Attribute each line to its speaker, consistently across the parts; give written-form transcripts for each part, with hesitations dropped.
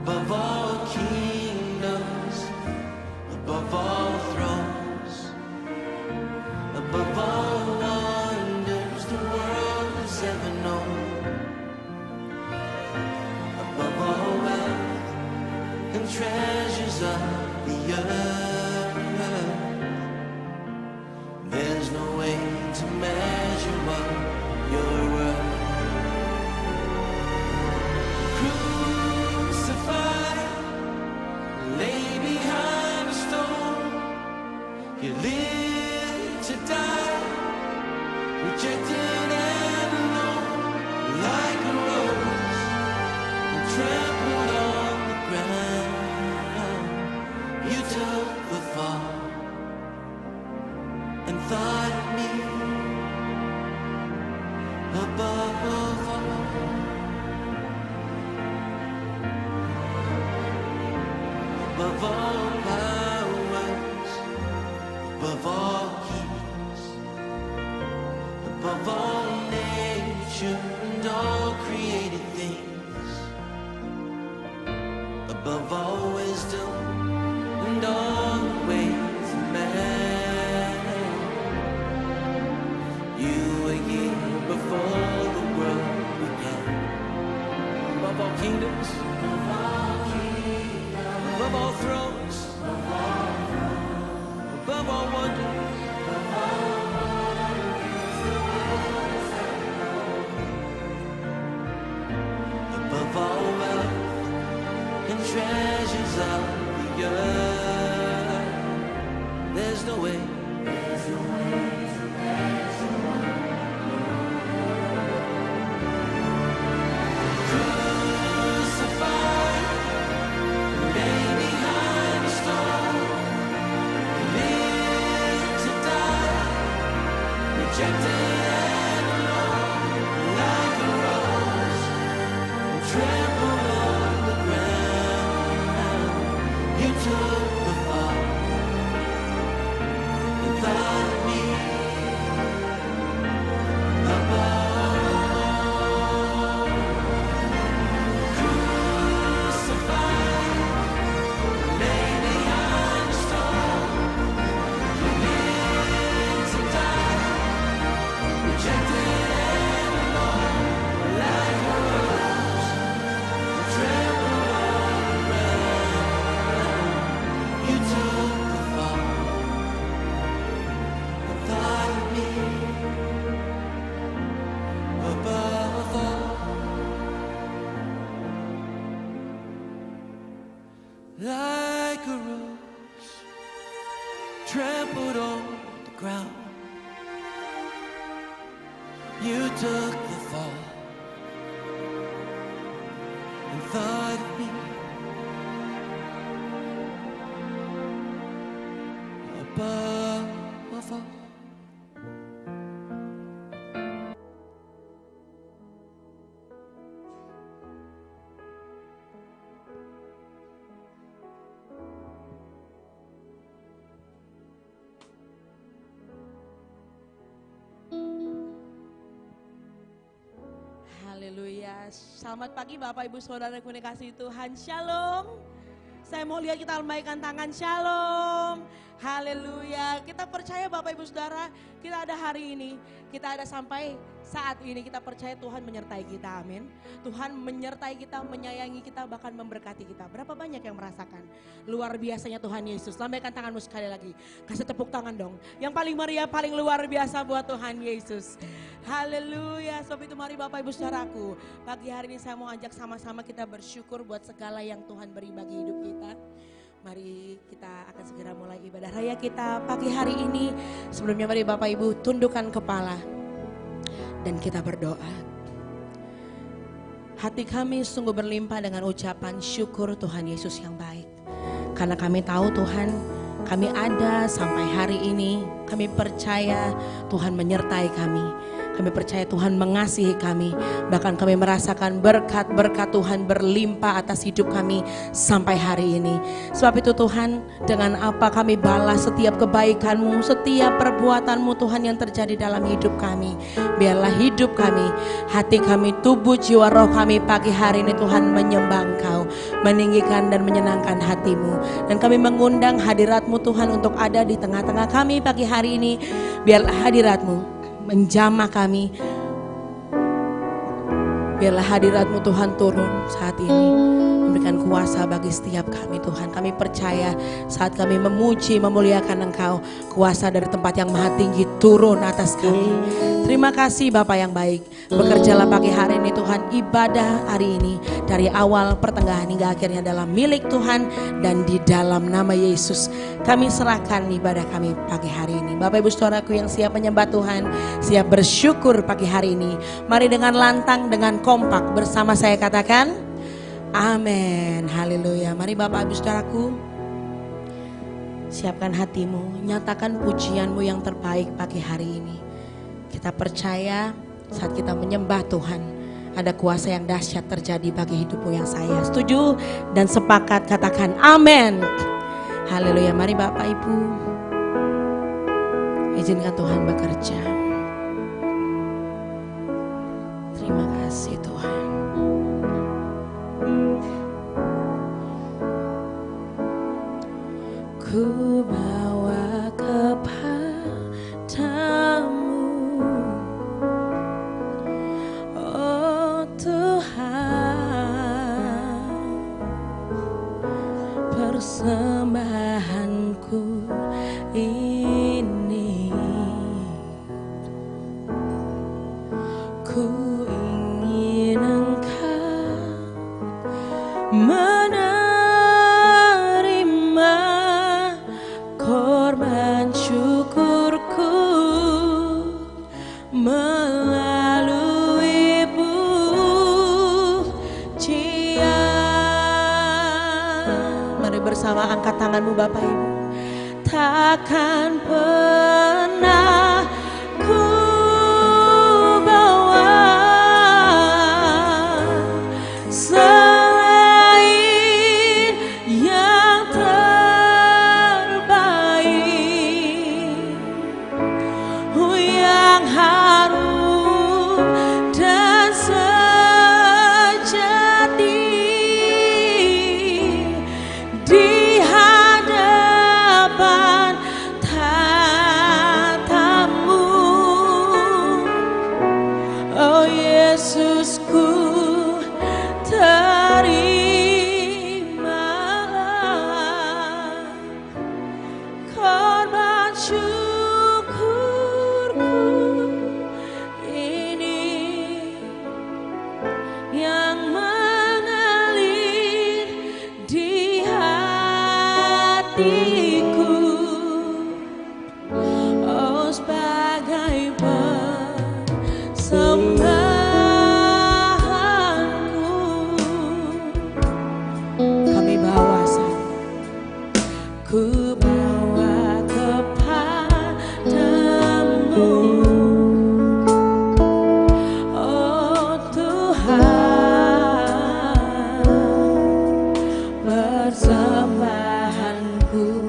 Speaker 1: above all kingdoms, above all thrones, above all wonders the world has ever known, above all wealth and treasures of the earth. There's no way to measure what you're worth. Crucified, lay behind a stone, you live to die, rejected and alone, like a rose, and trampled on the ground. You took the fall and thought of me above all. Above all powers, above all keys, above all nature and all created things, above all wisdom and all the ways of man. You were here before the world began. Above all kingdoms, above all thrones, above all wonders, above all wealth and treasures of the earth. There's no way. Crucified, lay behind a stone, live to die, rejected and alone, like a rose, trampled on the ground. You took the fall and thought of me above. Crucified, lay behind a stone, live to die, rejected and alone, like a rose, trampled on the ground. You took the fall and thought of me above all. Like a rose trampled on the ground, you took the fall and thought of me above all.
Speaker 2: Haleluya. Selamat pagi Bapak Ibu Saudara yang dikasihi Tuhan. Shalom. Saya mau lihat kita lambaikan tangan. Shalom. Haleluya. Kita percaya Bapak Ibu Saudara, kita ada hari ini, kita ada sampai saat ini, kita percaya Tuhan menyertai kita. Amin. Tuhan menyertai kita, menyayangi kita, bahkan memberkati kita. Berapa banyak yang merasakan luar biasanya Tuhan Yesus. Lambaikan tanganmu sekali lagi. Kasih tepuk tangan dong. Yang paling meriah, paling luar biasa buat Tuhan Yesus. Haleluya. Sebab itu mari Bapak Ibu Saudaraku, pagi hari ini saya mau ajak sama-sama kita bersyukur buat segala yang Tuhan beri bagi hidup kita. Mari kita akan segera mulai ibadah raya kita pagi hari ini. Sebelumnya mari Bapak Ibu tundukkan kepala dan kita berdoa. Hati kami sungguh berlimpah dengan ucapan syukur Tuhan Yesus yang baik. Karena kami tahu Tuhan, kami ada sampai hari ini. Kami percaya Tuhan menyertai kami. Kami percaya Tuhan mengasihi kami. Bahkan kami merasakan berkat-berkat Tuhan berlimpah atas hidup kami sampai hari ini. Sebab itu Tuhan, dengan apa kami balas setiap kebaikan-Mu, setiap perbuatan-Mu Tuhan yang terjadi dalam hidup kami. Biarlah hidup kami, hati kami, tubuh, jiwa, roh kami pagi hari ini Tuhan menyembah Engkau, meninggikan dan menyenangkan hati-Mu. Dan kami mengundang hadirat-Mu Tuhan untuk ada di tengah-tengah kami pagi hari ini. Biarlah hadirat-Mu menjamah kami. Biarlah hadirat-Mu Tuhan turun saat ini, memberikan kuasa bagi setiap kami Tuhan. Kami percaya saat kami memuji, memuliakan Engkau, kuasa dari tempat yang maha tinggi turun atas kami. Terima kasih Bapa yang baik. Bekerjalah pagi hari ini Tuhan, ibadah hari ini dari awal, pertengahan hingga akhirnya dalam milik Tuhan, dan di dalam nama Yesus kami serahkan ibadah kami pagi hari ini. Bapak Ibu Saudaraku yang siap menyembah Tuhan, siap bersyukur pagi hari ini, mari dengan lantang, dengan kompak bersama saya katakan amin. Haleluya. Mari Bapak Ibu Saudaraku, siapkan hatimu, nyatakan pujianmu yang terbaik pagi hari ini. Kita percaya saat kita menyembah Tuhan, ada kuasa yang dahsyat terjadi bagi hidupmu yang saya. Setuju dan sepakat katakan amin. Haleluya. Mari Bapak Ibu, izinkan Tuhan bekerja. Terima kasih Tuhan. Ku bawa kepadamu, oh Tuhan, persembahanku ini. Ku ingin Engkau menerima korban syukurku melalui pujian. Mari bersama angkat tanganmu Bapak Ibu. Takkan pernah ku bawa selain yang terbaik, yang harum dan sejati di hadapan tatamu. Oh Yesusku, terimalah korban syukurku ini yang mengalir di hatiku. Oh sebagai persembahanku, kami bawa ku bawa kepadamu, oh Tuhan, persembahanku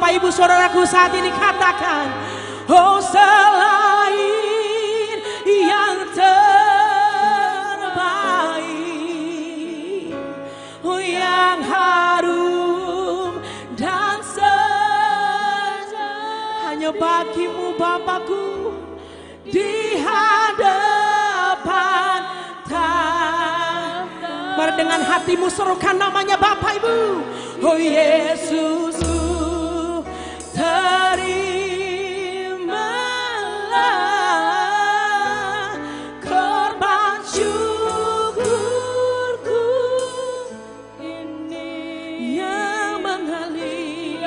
Speaker 2: Bapak Ibu Saudaraku saat ini katakan, oh selain yang terbaik, oh yang harum dan sejahtera hanya bagimu Bapakku di hadapan tahta. Mari dengan hatimu serukan namanya Bapak Ibu. Oh Yesusku, terimalah korban syukurku ini yang mengalir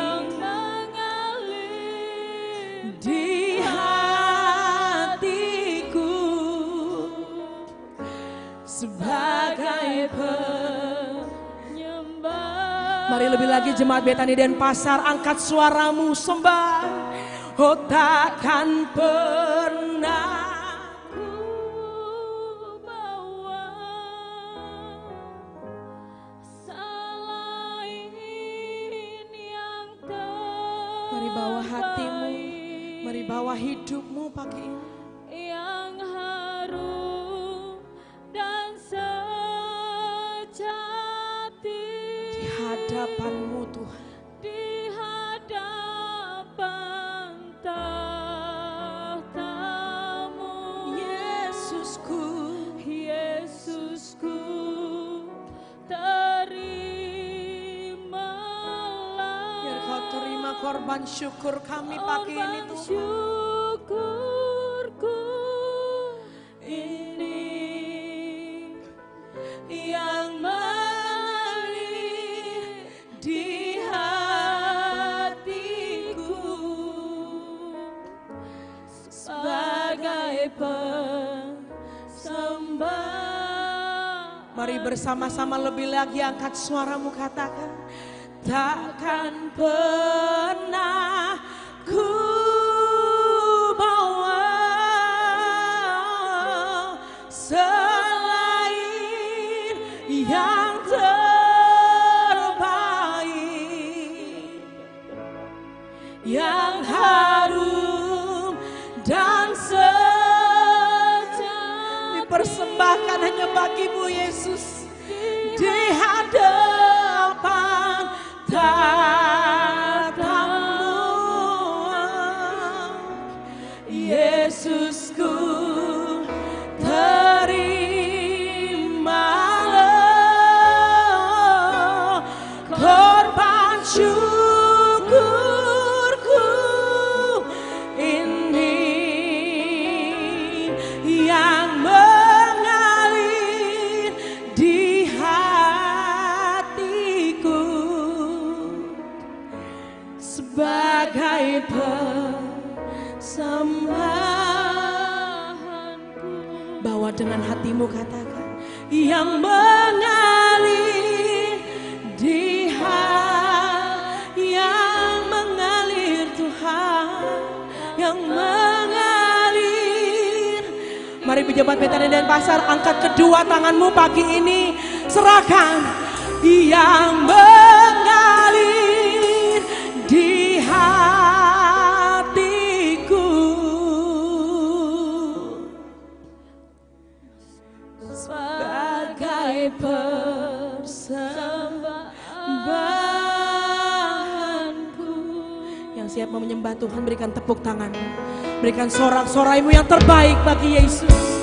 Speaker 2: di hatiku sebagai penyembah. Mari lebih lagi jemaat Betani Denpasar, angkat suaramu sembah. Oh takkan pernah ku bawa selain yang terbaik. Mari bawa hatimu, mari bawa hidupmu pagi ini. Yang harum dan sejati di hadapanmu Tuhan. Di hadapan tahtamu. Yesusku, Yesusku, terimalah. Biar kau terima korban syukur kami pagi ini Tuhan. Syukurku ini yang mengalir di hatiku sebagai persembah. Mari bersama-sama lebih lagi angkat suaramu, katakan, takkan pernah ku bawa selain yang terbaik, yang harum dan sejati dipersembahkan hanya bagimu Yesus di hadapan tahtamu. Yesusku, terimalah korban syukurku ini yang mengalir di hatiku sebagai persembahanku. Bawa dengan hatimu, katakan, yang mengalir di hati, yang mengalir Tuhan, yang mengalir. Mari pejabat Betani Denpasar, angkat kedua tanganmu pagi ini, serahkan. Yang mengalir di hatiku sebagai persembahanku. Yang siap mau menyembah Tuhan, berikan tepuk tanganmu, berikan sorak-soraimu yang terbaik bagi Yesus.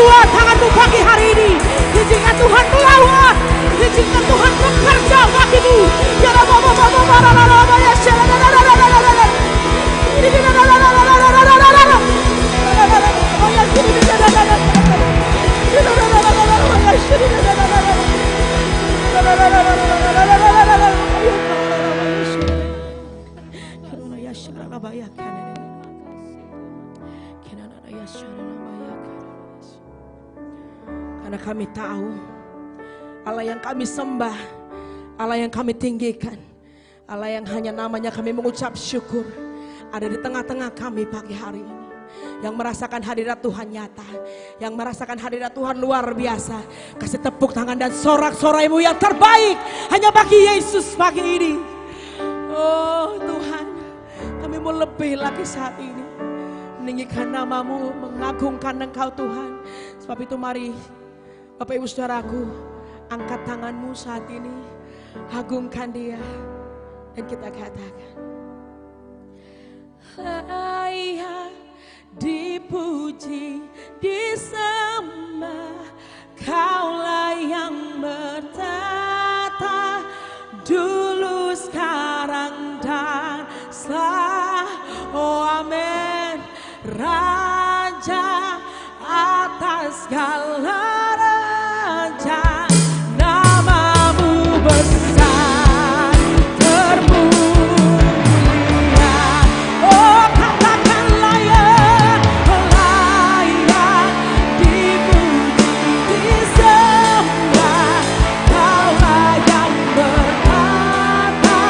Speaker 2: kedua tanganmu pagi hari ini. Izinkan Tuhan melawat, izinkan Tuhan bekerja bagimu. Ya karena kami tahu Allah yang kami sembah, Allah yang kami tinggikan, Allah yang hanya namanya kami mengucap syukur, ada di tengah-tengah kami pagi hari ini. Yang merasakan hadirat Tuhan nyata, yang merasakan hadirat Tuhan luar biasa. Kasih tepuk tangan dan sorak-soraimu yang terbaik hanya bagi Yesus pagi ini. Oh Tuhan, kami mau lebih lagi saat ini meninggikan namamu, mengagungkan Engkau Tuhan. Sebab itu mari Bapak Ibu Saudaraku, angkat tanganmu saat ini, agungkan Dia, dan kita katakan layak dipuji, disembah, Kaulah yang bertata dulu, sekarang dan selamanya. Oh amin. Raja atas segala raja, namamu besar termulia. Oh katakan layak, layak dipuji, disembah, Kaulah yang bertata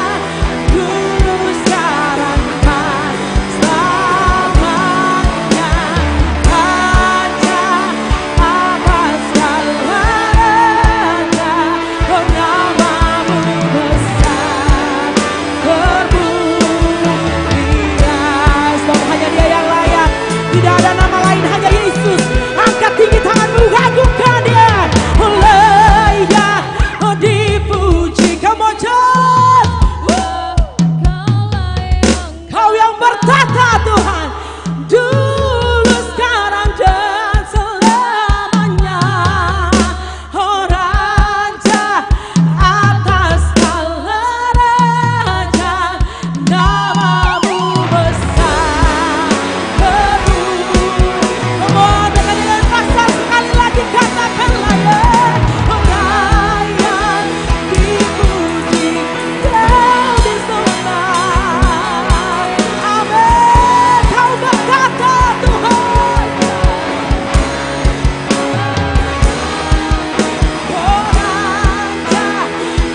Speaker 2: dulu, sekarang dan selamanya. Raja atas segala raja, oh namamu besar termulia. Sebab hanya Dia yang layak, tidak ada nama lain, hanya Yesus. Angkat tinggi tanganmu, agungkan Dia. Oh layak, oh dipuji. Come on church. Kau yang bertata Tuhan, dulu, sekarang dan selamanya. Oh Raja atas segala raja, namamu besar termulia. Come on, dengan pasal sekali lagi katakan layak, oh layak dipuji, Kau disembah. Amin. Kau berkata Tuhan, oh Raja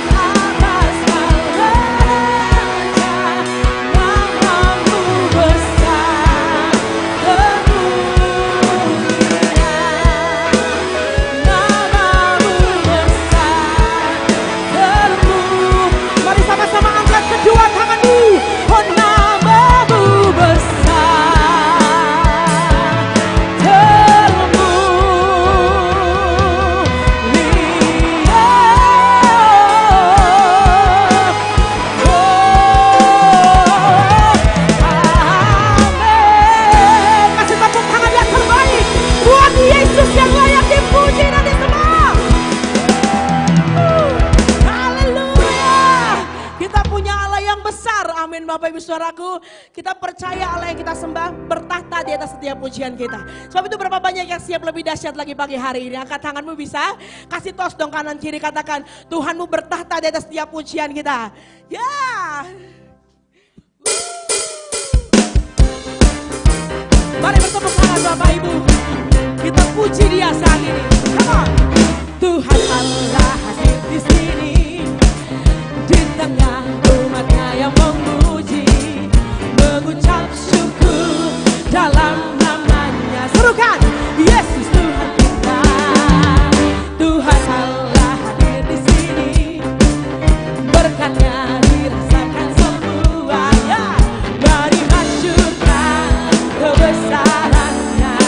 Speaker 2: atas segala raja, namamu besar termulia. Namamu besar termulia. Mari sama-sama angkat kedua tanganmu. Oh namamu besar termulia. Amin. Kasih tepuk tangan yang terbaik buat Yesus yang layak dipuji dan disembah. Haleluya. Kita punya Allah yang besar. Amin Bapak Ibu Saudaraku. Kita percaya Allah yang kita sembah bertahta di atas setiap pujian kita. Sebab itu berapa banyak yang siap lebih dahsyat lagi pagi hari ini. Angkat tanganmu bisa. Kasih tos dong kanan kiri, katakan Tuhanmu bertahta di atas setiap pujian kita. Ya. Mari bertepuk tangan Bapak Ibu. Kita puji Dia saat ini. Come on. Tuhan Allah hadir di sini, di tengah umatnya yang memuji, mengucap syukur dalam namanya. Serukan, Yesus Tuhan kita. Tuhan Allah hadir di sini, berkatnya dirasakan semuanya. Mari masyurkan kebesarannya.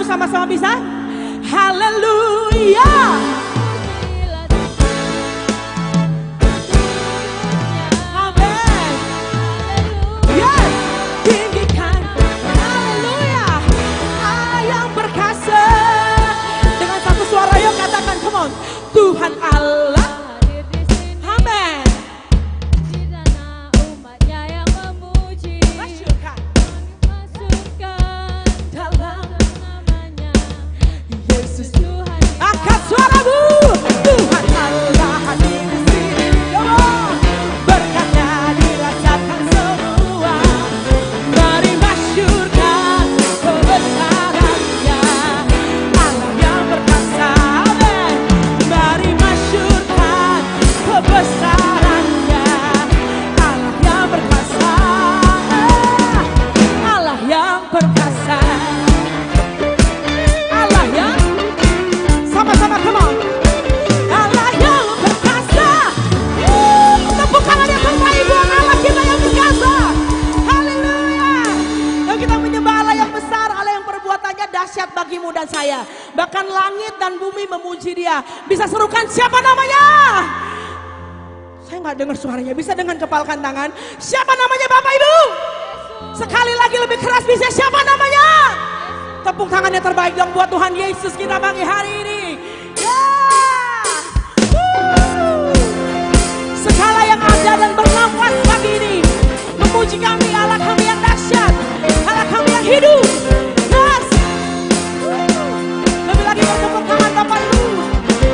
Speaker 2: sama-sama bisa? Haleluya. Amin. Yes, tinggikan. Haleluya. Allah yang perkasa. Dengan satu suara yuk katakan, come on. Tuhan Allah. Amin. Masyurkan. Dalam Yesus. Angkat suaramu. Tuhan Allah hadir di sini. Come on. Berkatnya dirasakan semua. Mari masyurkan kebesarannya. Allah yang perkasa. Amin. Mari masyurkan kebesarannya. Allah yang perkasa. Allah yang perkasa. Allah yang sama-sama, come on. Allah yang perkasa. Tepuk tangan yang terbaik buat Allah kita yang perkasa. Haleluya. Dan kita menyembah Allah yang besar, Allah yang perbuatannya dahsyat bagimu dan saya. Bahkan langit dan bumi memuji Dia. Bisa serukan siapa namanya? Saya nggak dengar suaranya. Bisa dengan kepalkan tangan. Siapa namanya Bapak Ibu? Sekali lagi lebih keras, bisa siapa namanya? Tepuk tangan yang terbaik dong buat Tuhan Yesus kita pagi hari ini. Ya. Segala yang ada dan bernafas pagi ini memuji kami, Allah kami yang dahsyat, Allah kami yang hidup. Yes. Lebih lagi bertepuk tangan Bapak Ibu,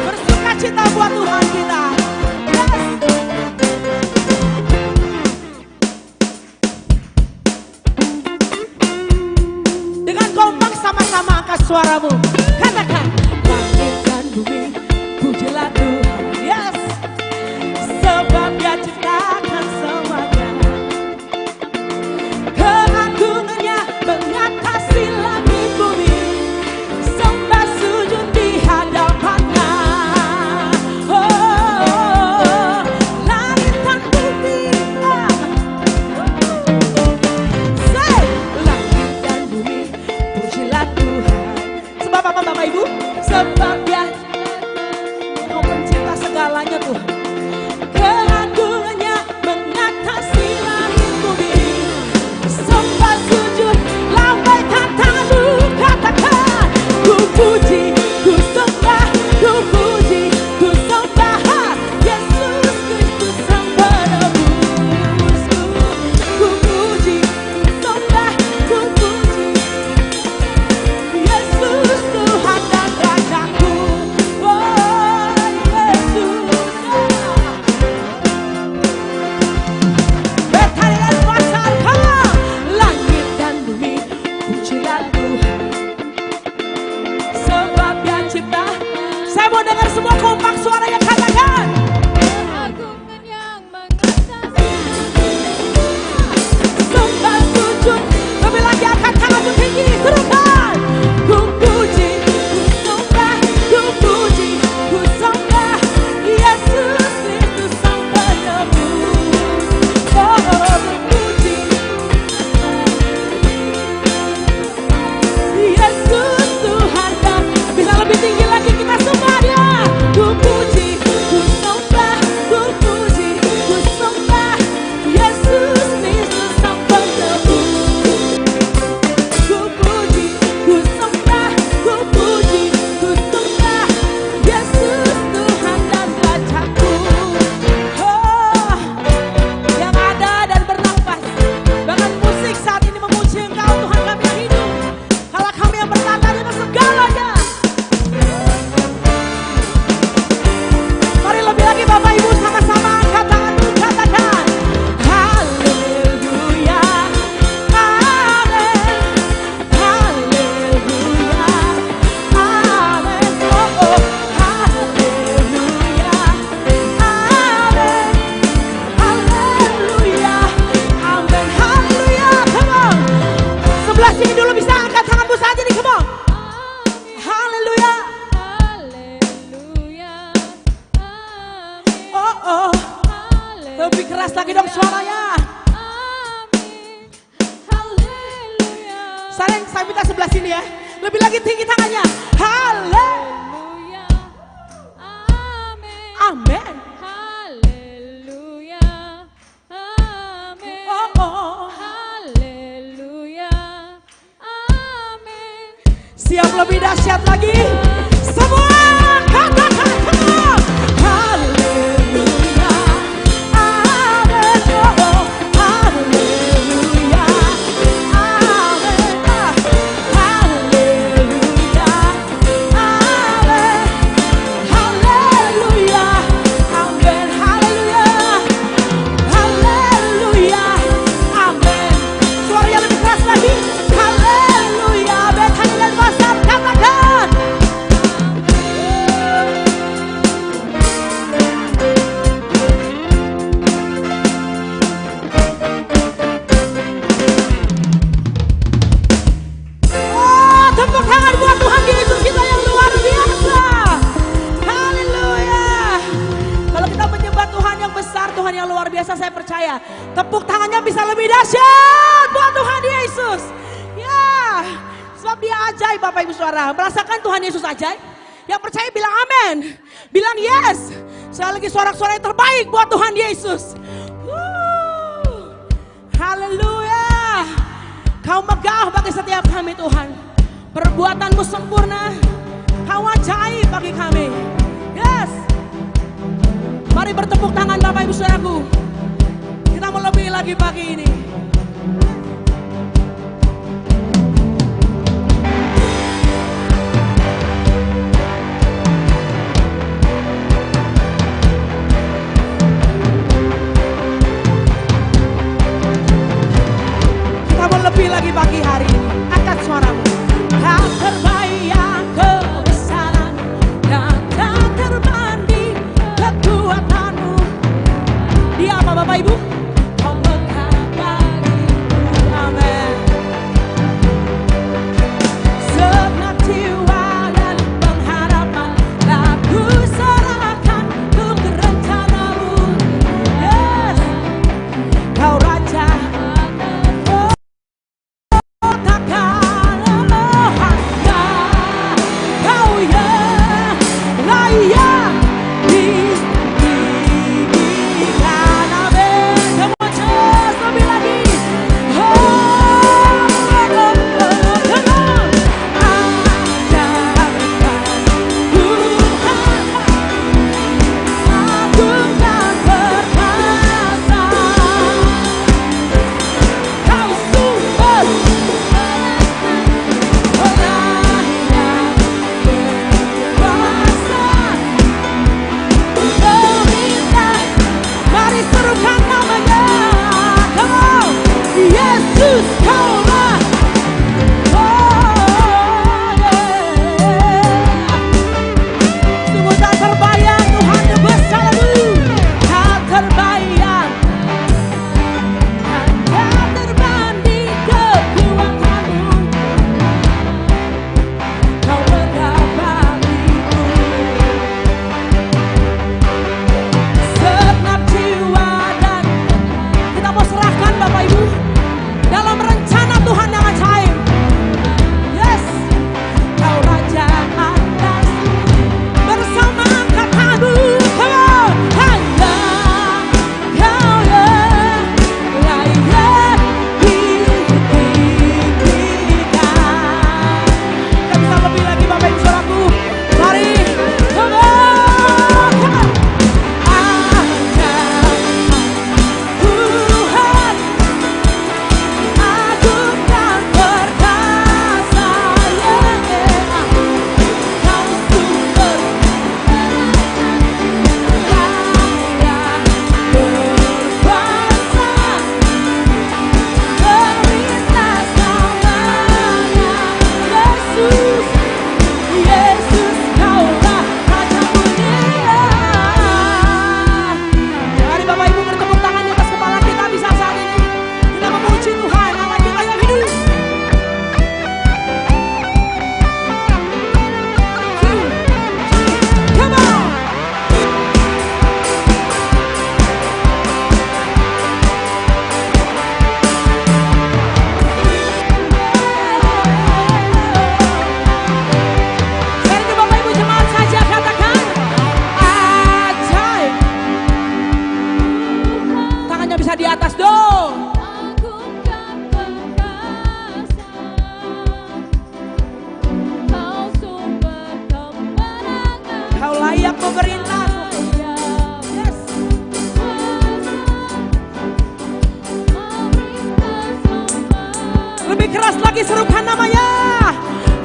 Speaker 2: bersuka cita buat Tuhan kita. Yes. Dengan kompak sama-sama angkat suaramu. Katakan, langit dan bumi pujilah Tuhan. Yes. Sebab Dia ciptakan semuanya. Keagungannya mengatasi langit bumi. Sembah sujud di hadapannya. Oh, langit dan bumi. Say, langit dan bumi pujilah Tuhan. Sebab apa Bapak Ibu? Sebab Dia Kau pencipta segalanya Tuhan. Keagungannya mengatasi langit bumi. Sembah sujud, lambaikan tanganmu, katakan, ku puji, ku sembah, ku puji, ku sembah Yesus Kristus Sang Penebusku. Ku puji, ku sembah, ku puji Yesus Tuhan dan Rajaku. Oh Yesus. Bertarian kuasa Engkau, langit dan bumi pujilah Tuhan. Sebab Dia cipta. Saya mau dengar semua kompak suaranya katakan.
Speaker 3: Keagungan yang mengatasi.
Speaker 2: Sembah sujud, lebih lagi angkat tanganmu tinggi, serukan. Ku puji, ku sembah, ku puji, ku sembah Yesus Kristus Sang Penebus. Oh, ku puji Yesus Tuhan dan bisa lebih tinggi lagi kita sembah Dia. Ku puji, ku sembah, ku puji, ku sembah Yesus Kristus Sang Penebus. Ku puji, ku sembah, ku puji, ku sembah Yesus Tuhan dan Rajaku. Oh, yang ada dan bernafas, bahkan musik saat ini memuji Engkau Tuhan kami yang hidup, Allah kami yang bertata di atas segalanya. Mari lebih lagi Bapak Ibu sama-sama angkat tanganmu, katakan haleluya, amin, haleluya, amin, oh oh, haleluya, amin, haleluya, amin, haleluya, come on. Sebelah sini dulu bisa angkat tanganmu saat ini, come on. Haleluya,
Speaker 3: Haleluya. Amin.
Speaker 2: oh oh, lebih keras lagi dong suaranya.
Speaker 3: Amin. Haleluya.
Speaker 2: Saya minta sebelah sini ya. Lebih lagi tinggi tangannya.
Speaker 3: Haleluya. Amin.
Speaker 2: Amin.
Speaker 3: Haleluya. Amin.
Speaker 2: Oh, oh.
Speaker 3: Haleluya. Amin.
Speaker 2: Siap lebih dahsyat lagi. Semua katakan semua. Haleluya. Amin. Oh, oh. Haleluya. Amin. Haleluya. Amin. Haleluya. Amin. Haleluya. Haleluya. Amin. Suaranya lebih keras lagi. Haleluya. Betani dan Pasar katakan. Oh, tepuk tangan buat Tuhan Yesus kita yang luar biasa. Haleluya. Kalau kita menyembah Tuhan yang besar, Tuhan yang luar biasa, saya percaya tepuk tangannya bisa lebih dahsyat buat Tuhan Yesus. Ya, sebab dia ajaib Bapak Ibu Saudara. Merasakan Tuhan Yesus ajaib? Yang percaya bilang amin. Bilang yes. Sekali lagi sorak-sorai terbaik buat Tuhan Yesus. Haleluya. Kau megah bagi setiap kami Tuhan. Perbuatanmu sempurna. Kau ajaib bagi kami. Yes. Mari bertepuk tangan Bapak Ibu Saudaraku. Kita melebihi lagi pagi ini. Kita melebihi lagi pagi hari ini. Angkat suaramu. Tak terbayang kebesaran dan tak terbanding kekuatanmu. Dia apa Bapak Ibu? Kau megah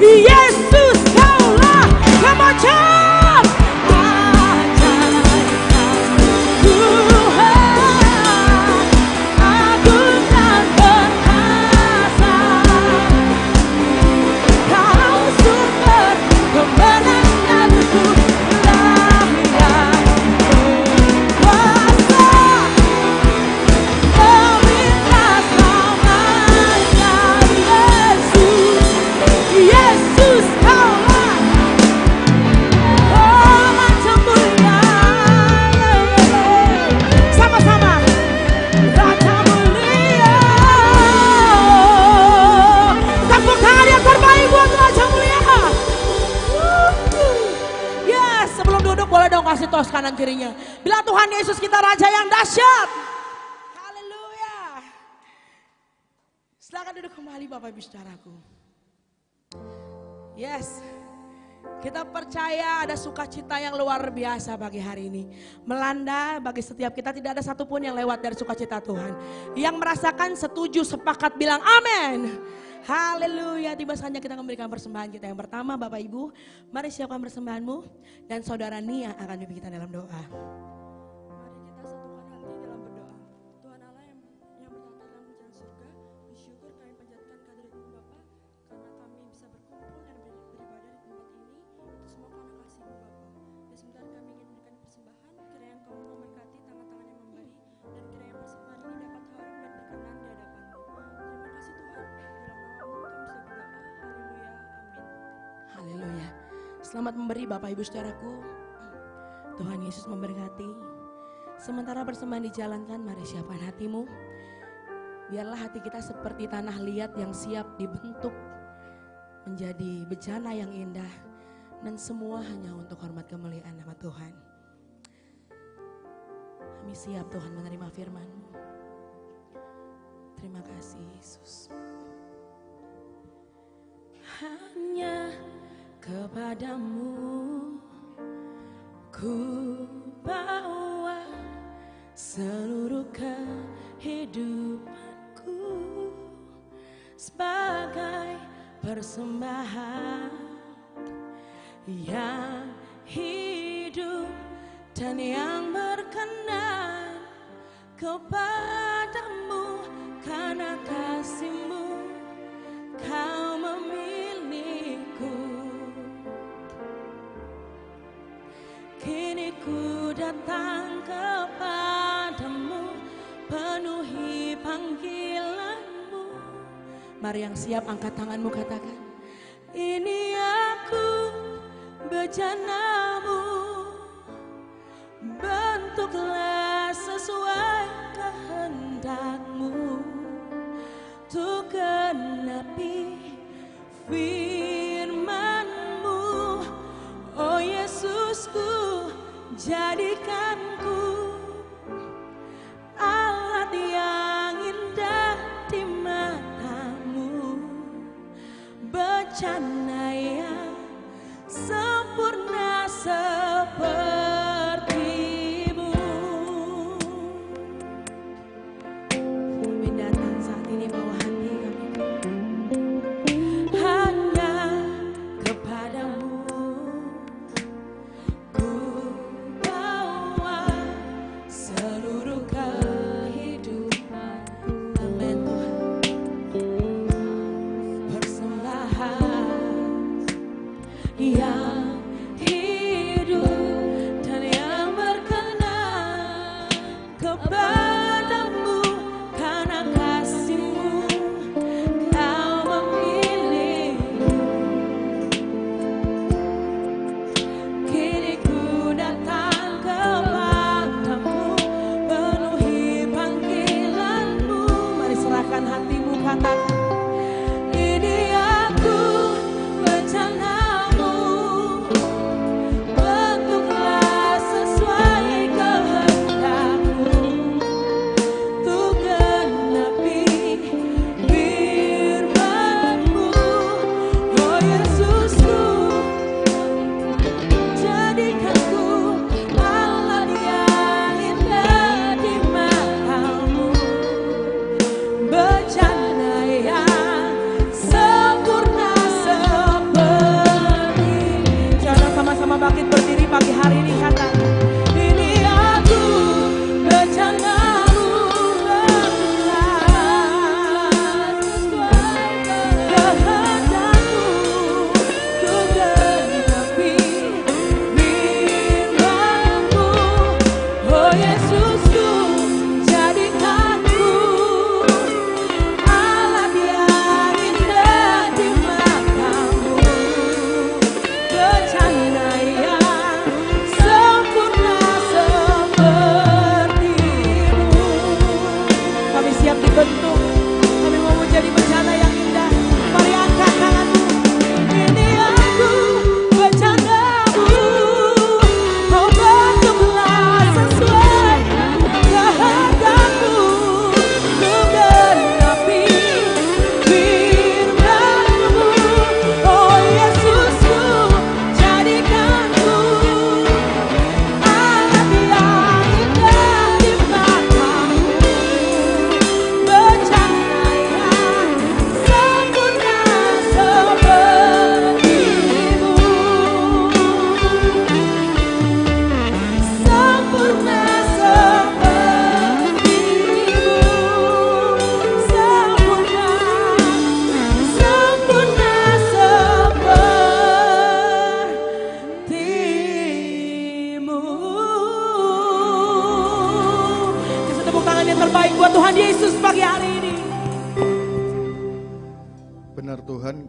Speaker 2: Yesus kaulah kemacam ajaib Tuhan, agung dan perkasa. Kau sumber kemenanganku, Lah yang berkuasa. Melintas namanya Yesus, Yesus kaulah macam mulia. Sama-sama Raja mulia. Tepuk tangan yang terbaik buat Raja mulia. Yes, sebelum duduk boleh dong kasih tos kanan kirinya. Bilang Tuhan Yesus kita Raja yang dahsyat. Haleluya. Silakan duduk kembali Bapak Ibu Saudaraku. Yes. Kita percaya ada sukacita yang luar biasa bagi hari ini. Melanda bagi setiap kita, tidak ada satupun yang lewat dari sukacita Tuhan. Yang merasakan setuju, sepakat bilang amin. Haleluya, tiba saatnya kita memberikan persembahan kita. Yang pertama Bapak Ibu, mari siapkan persembahanmu. Dan Saudara Nia akan memimpin kita dalam doa.
Speaker 4: Mari kita satukan hati dalam berdoa. Tuhan Allah yang bertata dalam kerajaan surga, bersyukur kami panjatkan kehadirat-Mu Bapa, karena kami bisa berkumpul dan beribadah di tempat ini. Itu semua karena kasih-Mu Bapa. Dan sebentar kami ingin memberikan persembahan, kiranya Engkau memberkati tangan-tangan yang memberi, dan kiranya persembahan ini dapat harum dan berkenan di hadapan-Mu. Terima kasih Tuhan, dalam nama-Mu kami bisa berdoa. Haleluya, amin.
Speaker 2: Haleluya. Selamat memberi Bapak Ibu Saudaraku. Tuhan Yesus memberkati. Sementara persembahan dijalankan, mari siapkan hatimu. Biarlah hati kita seperti tanah liat yang siap dibentuk menjadi bejana yang indah. Dan semua hanya untuk hormat kemuliaan nama Tuhan. Kami siap Tuhan menerima firman-Mu. Terima kasih Yesus. Hanya kepadamu ku bawa seluruh kehidupanku sebagai persembahan yang hidup dan yang berkenan kepadamu, karena kasih-Mu Kau memilihku. Kini ku datang kepadamu, penuhi panggilan-Mu. Mari yang siap angkat tanganmu, katakan, ini aku bejana-Mu, bentuklah sesuai kehendak-Mu, untuk genapi firman-Mu. Oh Yesusku, jadikanku alat yang indah di mata-Mu, bejana yang sempurna seperti-Mu. Kami datang saat ini bawa hati kami hanya kepadamu. Ku bawa seluruh kehidupan. Amin Tuhan. Persembahan yang hidup dan yang berkenan kepadamu, karena kasih-Mu Kau memilih. Kini ku datang kepadamu, penuhi panggilan-Mu. Mari serahkan hatimu, katakan, ini aku bejana-Mu,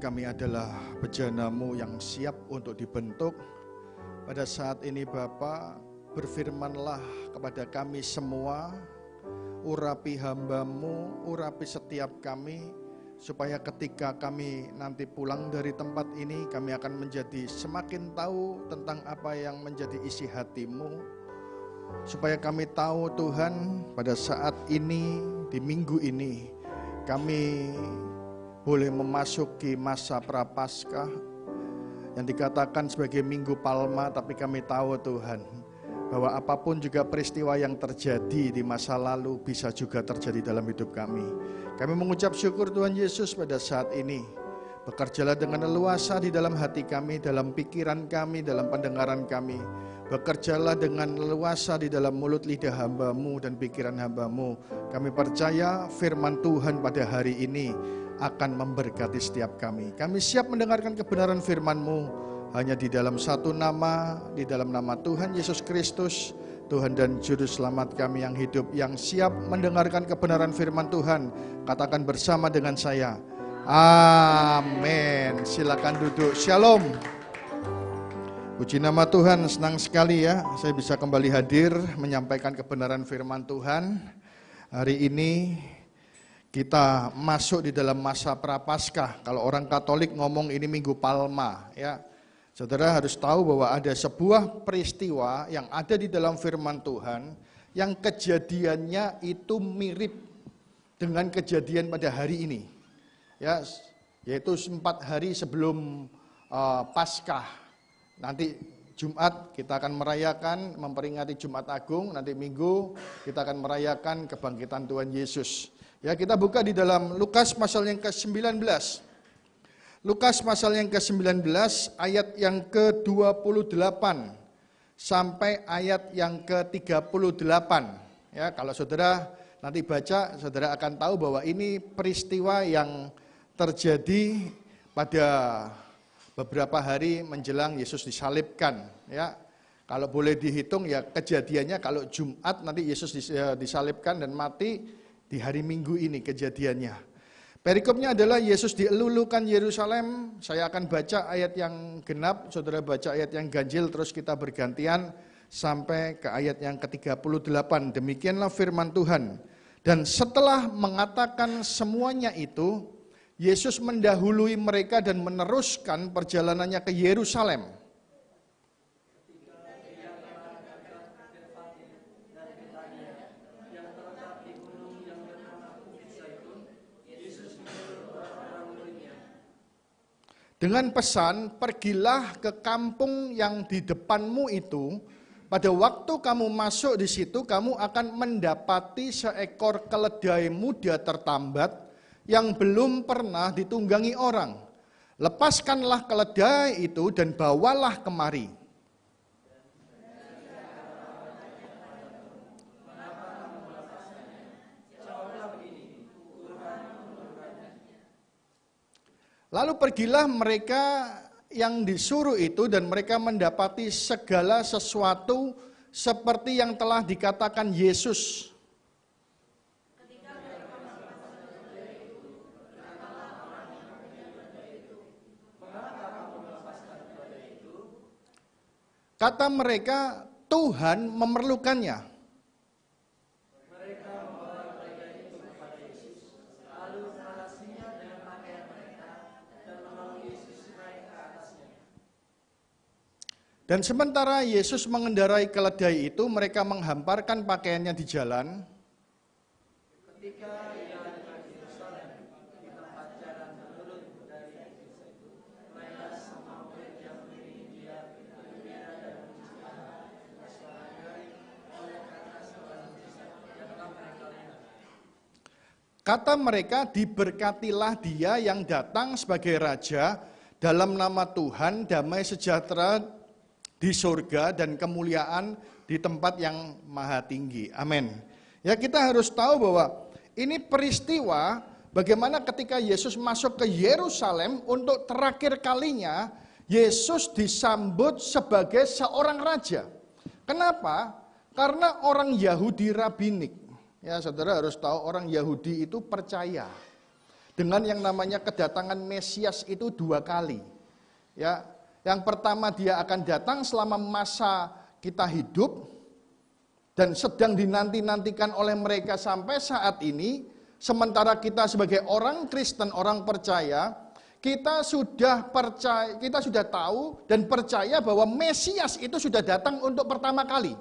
Speaker 5: kami adalah bejana-Mu yang siap untuk dibentuk. Pada saat ini Bapa, berfirmanlah kepada kami semua, urapi hamba-Mu, urapi setiap kami, supaya ketika kami nanti pulang dari tempat ini, kami akan menjadi semakin tahu tentang apa yang menjadi isi hati-Mu, supaya kami tahu Tuhan, pada saat ini, di minggu ini, kami boleh memasuki masa Prapaskah yang dikatakan sebagai Minggu Palma, tapi kami tahu Tuhan, bahwa apapun juga peristiwa yang terjadi di masa lalu bisa juga terjadi dalam hidup kami. Kami mengucap syukur Tuhan Yesus pada saat ini. Bekerjalah dengan leluasa di dalam hati kami, dalam pikiran kami, dalam pendengaran kami. Bekerjalah dengan leluasa di dalam mulut lidah hamba-Mu dan pikiran hamba-Mu. Kami percaya firman Tuhan pada hari ini akan memberkati setiap kami. Kami siap mendengarkan kebenaran firman-Mu hanya di dalam satu nama, di dalam nama Tuhan Yesus Kristus, Tuhan dan Juru Selamat kami yang hidup, yang siap mendengarkan kebenaran firman Tuhan. Katakan bersama dengan saya, amin. Silakan duduk. Shalom. Puji nama Tuhan, senang sekali ya saya bisa kembali hadir menyampaikan kebenaran firman Tuhan. Hari ini kita masuk di dalam masa Prapaskah. Kalau orang Katolik ngomong ini Minggu Palma ya. Saudara harus tahu bahwa ada sebuah peristiwa yang ada di dalam firman Tuhan yang kejadiannya itu mirip dengan kejadian pada hari ini. Ya, yaitu 4 hari sebelum Paskah. Nanti Jumat kita akan merayakan, memperingati Jumat Agung, nanti Minggu kita akan merayakan kebangkitan Tuhan Yesus. Ya, kita buka di dalam Lukas pasal yang ke-19. Lukas pasal yang ke-19 ayat yang ke-28 sampai ayat yang ke-38. Ya, kalau saudara nanti baca, saudara akan tahu bahwa ini peristiwa yang terjadi pada beberapa hari menjelang Yesus disalibkan. Ya, kalau boleh dihitung ya kejadiannya kalau Jumat nanti Yesus disalibkan dan mati di hari Minggu ini kejadiannya. Perikopnya adalah Yesus dielulukan Yerusalem. Saya akan baca ayat yang genap, saudara baca ayat yang ganjil, terus kita bergantian sampai ke ayat yang ke-38. Demikianlah firman Tuhan. Dan setelah mengatakan semuanya itu, Yesus mendahului mereka dan meneruskan perjalanannya ke Yerusalem. Dengan pesan, pergilah ke kampung yang di depanmu itu. Pada waktu kamu masuk di situ, kamu akan mendapati seekor keledai muda tertambat yang belum pernah ditunggangi orang. Lepaskanlah keledai itu dan bawalah kemari. Lalu pergilah mereka yang disuruh itu dan mereka mendapati segala sesuatu seperti yang telah dikatakan Yesus. Kata mereka, Tuhan memerlukannya. Dan sementara Yesus mengendarai keledai itu, mereka menghamparkan pakaiannya di jalan. Ketika ia di Yerusalem, di tempat jalan menurun dari itu, mereka semua murid yang beriring dia bergembira dan memuji Allah dengan suara nyaring oleh karena segala mujizat yang telah mereka lihat. Kata mereka, diberkatilah dia yang datang sebagai raja dalam nama Tuhan, damai sejahtera di surga dan kemuliaan di tempat yang maha tinggi. Amin. Ya, kita harus tahu bahwa ini peristiwa bagaimana ketika Yesus masuk ke Yerusalem untuk terakhir kalinya, Yesus disambut sebagai seorang raja. Kenapa? Karena orang Yahudi rabinik. Ya, saudara harus tahu orang Yahudi itu percaya. dengan yang namanya kedatangan Mesias itu 2 kali. Ya, yang pertama dia akan datang selama masa kita hidup dan sedang dinanti-nantikan oleh mereka sampai saat ini. Sementara kita sebagai orang Kristen, orang percaya, kita sudah tahu dan percaya bahwa Mesias itu sudah datang untuk pertama kali.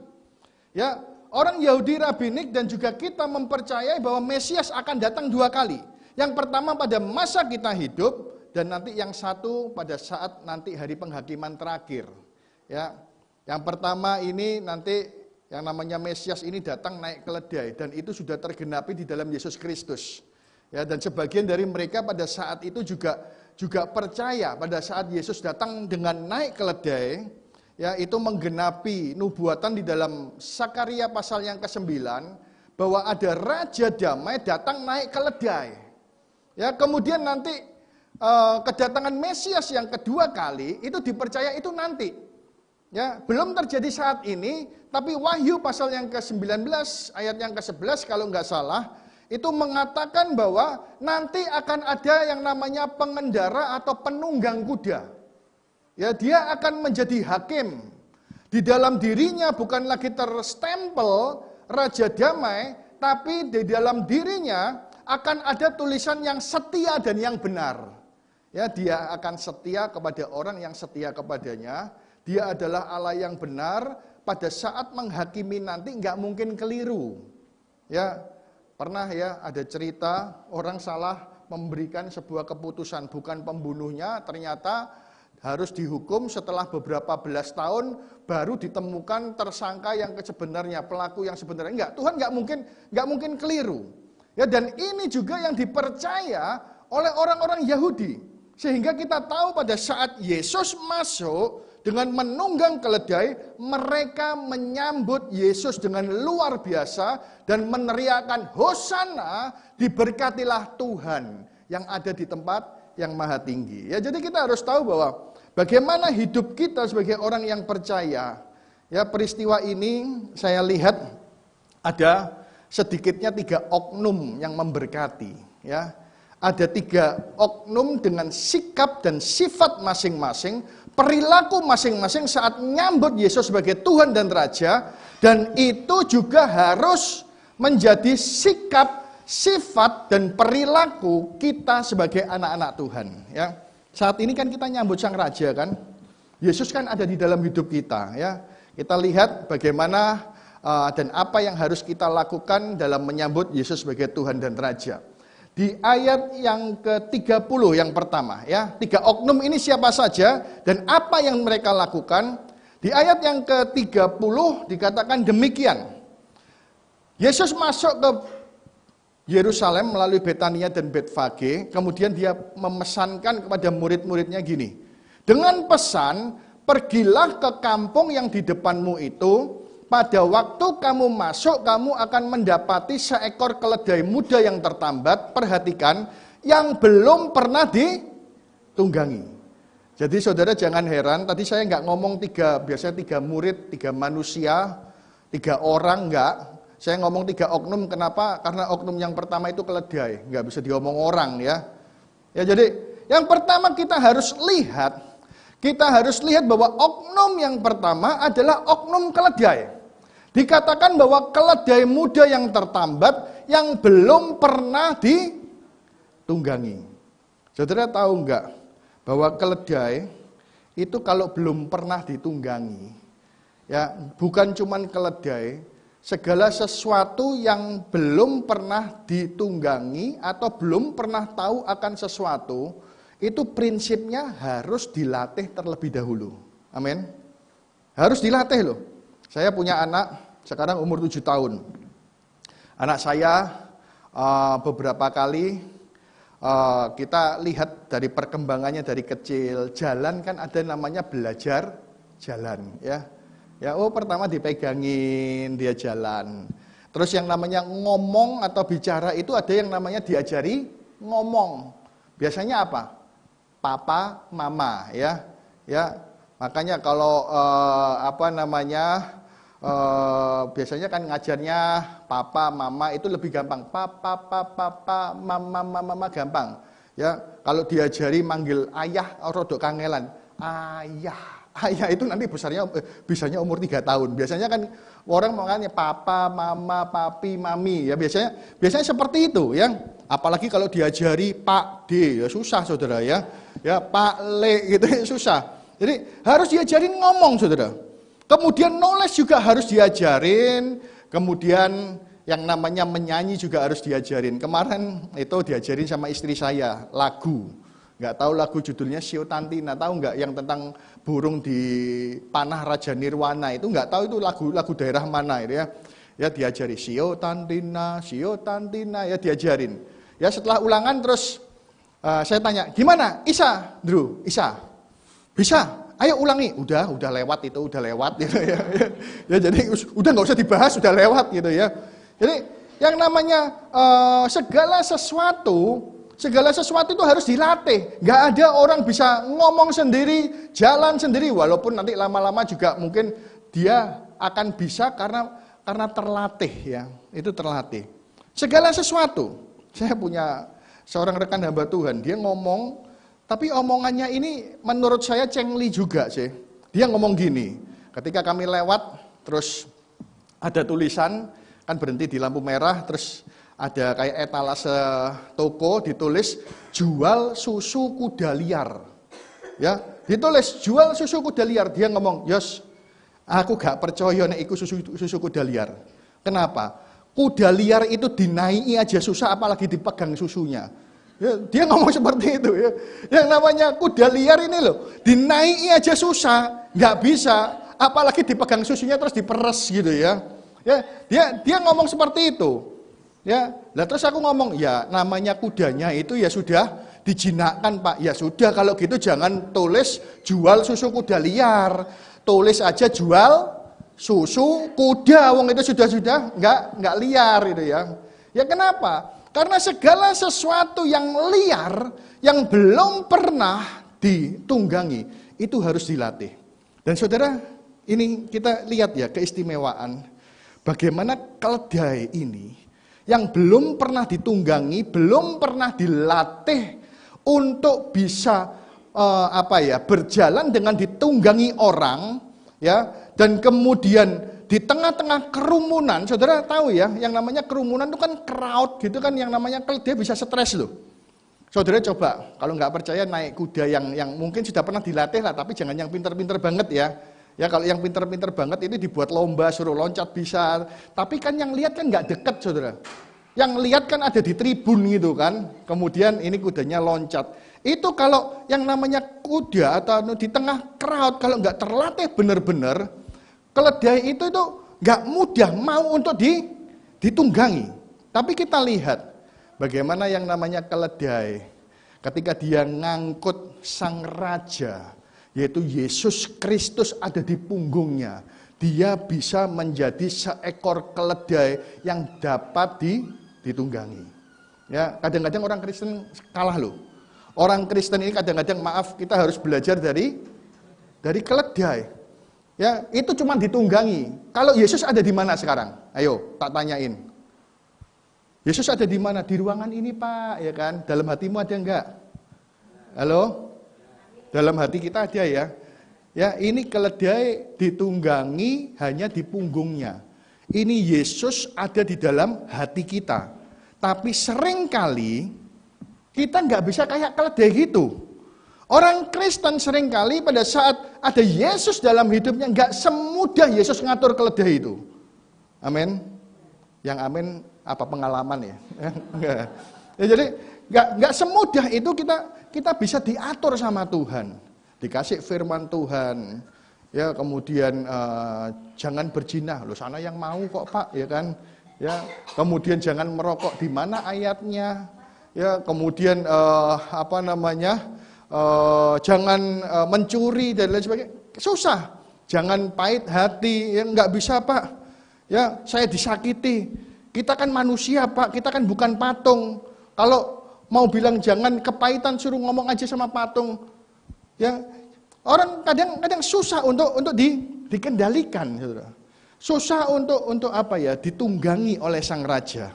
Speaker 5: Ya, orang Yahudi rabbinik dan juga kita mempercayai bahwa Mesias akan datang 2 kali. Yang pertama pada masa kita hidup dan nanti yang satu pada saat nanti hari penghakiman terakhir. Ya, yang pertama ini nanti yang namanya Mesias ini datang naik keledai dan itu sudah tergenapi di dalam Yesus Kristus. Ya, dan sebagian dari mereka pada saat itu juga percaya pada saat Yesus datang dengan naik keledai, ya itu menggenapi nubuatan di dalam Sakaria pasal yang ke-9 bahwa ada raja damai datang naik keledai. Ya, kemudian nanti kedatangan Mesias yang kedua kali itu dipercaya itu nanti. Ya, belum terjadi saat ini, tapi Wahyu pasal yang ke-19 ayat yang ke-11 kalau nggak salah itu mengatakan bahwa nanti akan ada yang namanya pengendara atau penunggang kuda. Ya, dia akan menjadi hakim. Di dalam dirinya bukan lagi terstempel Raja Damai, tapi di dalam dirinya akan ada tulisan yang setia dan yang benar. Ya, dia akan setia kepada orang yang setia kepadanya. Dia adalah Allah yang benar, pada saat menghakimi nanti nggak mungkin keliru. Ya, pernah ya ada cerita orang salah memberikan sebuah keputusan, bukan pembunuhnya, ternyata harus dihukum setelah beberapa belas tahun baru ditemukan tersangka yang sebenarnya, pelaku yang sebenarnya. Enggak, Tuhan nggak mungkin keliru. Ya, dan ini juga yang dipercaya oleh orang-orang Yahudi. Sehingga kita tahu pada saat Yesus masuk dengan menunggang keledai, mereka menyambut Yesus dengan luar biasa dan meneriakan Hosana, diberkatilah Tuhan yang ada di tempat yang maha tinggi. Ya, jadi kita harus tahu bahwa bagaimana hidup kita sebagai orang yang percaya. Ya, peristiwa ini saya lihat ada sedikitnya 3 oknum yang memberkati. Ya, ada 3 oknum dengan sikap dan sifat masing-masing, perilaku masing-masing saat menyambut Yesus sebagai Tuhan dan Raja, dan itu juga harus menjadi sikap, sifat, dan perilaku kita sebagai anak-anak Tuhan. Ya, saat ini kan kita nyambut Sang Raja kan, Yesus kan ada di dalam hidup kita. Ya, kita lihat bagaimana dan apa yang harus kita lakukan dalam menyambut Yesus sebagai Tuhan dan Raja. Di ayat yang ke-30 yang pertama ya, 3 oknum ini siapa saja dan apa yang mereka lakukan. Di ayat yang ke-30 dikatakan demikian. Yesus masuk ke Yerusalem melalui Betania dan Betfage, kemudian dia memesankan kepada murid-muridnya gini. Dengan pesan, pergilah ke kampung yang di depanmu itu. Pada waktu kamu masuk, kamu akan mendapati seekor keledai muda yang tertambat, perhatikan, yang belum pernah ditunggangi. Jadi saudara jangan heran, tadi saya nggak ngomong 3, biasanya 3 murid, 3 manusia, 3 orang, enggak. Saya ngomong 3 oknum, kenapa? Karena oknum yang pertama itu keledai, nggak bisa diomong orang ya. Ya, jadi yang pertama kita harus lihat bahwa oknum yang pertama adalah oknum keledai. Dikatakan bahwa keledai muda yang tertambat yang belum pernah ditunggangi. Saudara tahu enggak bahwa keledai itu kalau belum pernah ditunggangi, ya bukan cuman keledai, segala sesuatu yang belum pernah ditunggangi atau belum pernah tahu akan sesuatu, itu prinsipnya harus dilatih terlebih dahulu. Amin. Harus dilatih loh. Saya punya anak, sekarang umur 7 tahun. Anak saya beberapa kali kita lihat dari perkembangannya dari kecil. Jalan kan ada namanya belajar jalan. Ya, pertama dipegangin, dia jalan. Terus yang namanya ngomong atau bicara itu ada yang namanya diajari ngomong. Biasanya apa? Papa, mama, ya. Makanya kalau biasanya kan ngajarnya papa, mama itu lebih gampang. Papa, mama gampang. Ya, kalau diajari manggil ayah rodok kangelan. Ayah itu nanti bisanya umur 3 tahun. Biasanya kan orang manggilnya papa, mama, papi, mami. Ya biasanya seperti itu ya. Apalagi kalau diajari Pak D, ya susah saudara ya. Ya Pak Le gitu ya susah. Jadi harus diajarin ngomong saudara. Kemudian knowledge juga harus diajarin. Kemudian yang namanya menyanyi juga harus diajarin. Kemarin itu diajarin sama istri saya lagu. Nggak tahu lagu judulnya Sio Tantina, tahu nggak yang tentang burung di panah Raja Nirwana itu, nggak tahu itu lagu daerah mana itu ya. Ya diajari Sio Tantina ya diajarin. Ya setelah ulangan terus saya tanya, "Gimana? Isa, Drew, Isa. Bisa? Ayo ulangi." Udah lewat gitu ya. Ya jadi udah nggak usah dibahas, sudah lewat gitu ya. Jadi yang namanya segala sesuatu itu harus dilatih. Nggak ada orang bisa ngomong sendiri, jalan sendiri, walaupun nanti lama-lama juga mungkin dia akan bisa karena terlatih ya. Itu terlatih. Segala sesuatu. Saya punya seorang rekan hamba Tuhan, dia ngomong, tapi omongannya ini menurut saya cengli juga sih. Dia ngomong gini, ketika kami lewat, terus ada tulisan, kan berhenti di lampu merah, terus ada kayak etalase toko ditulis jual susu kuda liar. Ya, ditulis jual susu kuda liar. Dia ngomong, "Yos, aku gak percaya nek iku susu kuda liar." Kenapa? Kuda liar itu dinaiki aja susah, apalagi dipegang susunya. Ya, dia ngomong seperti itu ya. Yang namanya kuda liar ini loh, dinaiki aja susah, nggak bisa, apalagi dipegang susunya terus diperes gitu ya. Ya, dia ngomong seperti itu. Ya, lah terus aku ngomong, ya namanya kudanya itu ya sudah dijinakkan Pak. Ya sudah kalau gitu jangan tulis jual susu kuda liar. Tulis aja jual susu kuda, wong itu sudah nggak liar itu ya. Ya kenapa? Karena segala sesuatu yang liar, yang belum pernah ditunggangi, itu harus dilatih. Dan saudara, ini kita lihat ya keistimewaan. Bagaimana keledai ini, yang belum pernah ditunggangi, belum pernah dilatih untuk bisa berjalan dengan ditunggangi orang, ya, dan kemudian di tengah-tengah kerumunan, saudara tahu ya, yang namanya kerumunan itu kan crowd gitu kan, yang namanya keledai bisa stres loh. Saudara coba, kalau nggak percaya naik kuda yang mungkin sudah pernah dilatih lah, tapi jangan yang pinter-pinter banget ya. Ya kalau yang pinter-pinter banget ini dibuat lomba, suruh loncat bisa. Tapi kan yang lihat kan nggak deket saudara. Yang lihat kan ada di tribun gitu kan. Kemudian ini kudanya loncat. Itu kalau yang namanya kuda atau di tengah crowd, kalau nggak terlatih benar-benar, keledai itu nggak mudah mau untuk ditunggangi. Tapi kita lihat bagaimana yang namanya keledai ketika dia ngangkut sang raja, yaitu Yesus Kristus ada di punggungnya. Dia bisa menjadi seekor keledai yang dapat ditunggangi. Ya, kadang-kadang orang Kristen kalah loh. Orang Kristen ini kadang-kadang maaf kita harus belajar dari keledai. Ya, itu cuma ditunggangi. Kalau Yesus ada di mana sekarang? Ayo, tak tanyain. Yesus ada di mana? Di ruangan ini, Pak, ya kan? Dalam hatimu ada enggak? Halo? Dalam hati kita ada ya. Ya, ini keledai ditunggangi hanya di punggungnya. Ini Yesus ada di dalam hati kita. Tapi seringkali kita nggak bisa kayak keledai gitu. Orang Kristen seringkali pada saat ada Yesus dalam hidupnya nggak semudah Yesus ngatur keledai itu. Amin. Yang amin apa pengalaman ya? Ya jadi nggak semudah itu kita bisa diatur sama Tuhan, dikasih firman Tuhan, ya kemudian jangan berzina, loh sana yang mau kok Pak, ya kan, ya kemudian jangan merokok, di mana ayatnya, ya kemudian jangan mencuri dan lain sebagainya, susah, jangan pahit hati, ya nggak bisa Pak, ya saya disakiti, kita kan manusia Pak, kita kan bukan patung, kalau mau bilang jangan kepahitan suruh ngomong aja sama patung. Ya, orang kadang susah untuk dikendalikan, Saudara. Susah untuk ditunggangi oleh sang raja.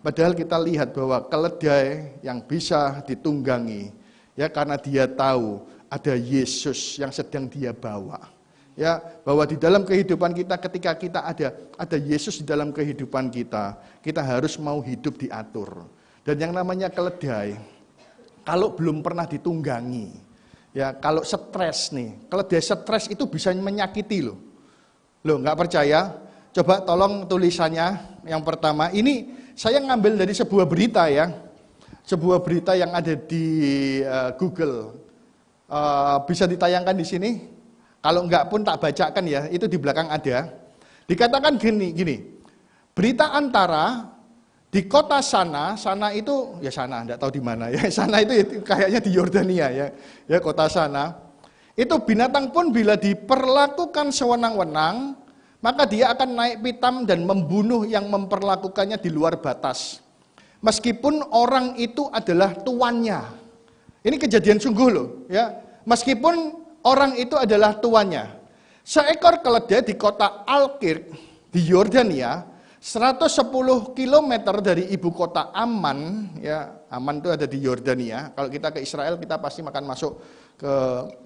Speaker 5: Padahal kita lihat bahwa keledai yang bisa ditunggangi, ya karena dia tahu ada Yesus yang sedang dia bawa. Ya, bahwa di dalam kehidupan kita ketika kita ada Yesus di dalam kehidupan kita harus mau hidup diatur. Dan yang namanya keledai, kalau belum pernah ditunggangi, ya kalau stres nih, keledai stres itu bisa menyakiti loh. Loh, nggak percaya? Coba tolong tulisannya yang pertama. Ini saya ngambil dari sebuah berita ya, sebuah berita yang ada di Google. Bisa ditayangkan di sini. Kalau enggak pun tak bacakan ya, itu di belakang ada. Dikatakan gini, berita antara di kota sana itu ya sana, enggak tahu di mana ya. Sana itu kayaknya di Yordania ya kota sana. Itu binatang pun bila diperlakukan sewenang-wenang, maka dia akan naik pitam dan membunuh yang memperlakukannya di luar batas. Meskipun orang itu adalah tuannya. Ini kejadian sungguh loh ya. Meskipun orang itu adalah tuannya. Seekor keledai di kota Al-Kirk di Yordania, 110 km dari ibu kota Amman, ya Amman itu ada di Yordania. Kalau kita ke Israel kita pasti akan masuk ke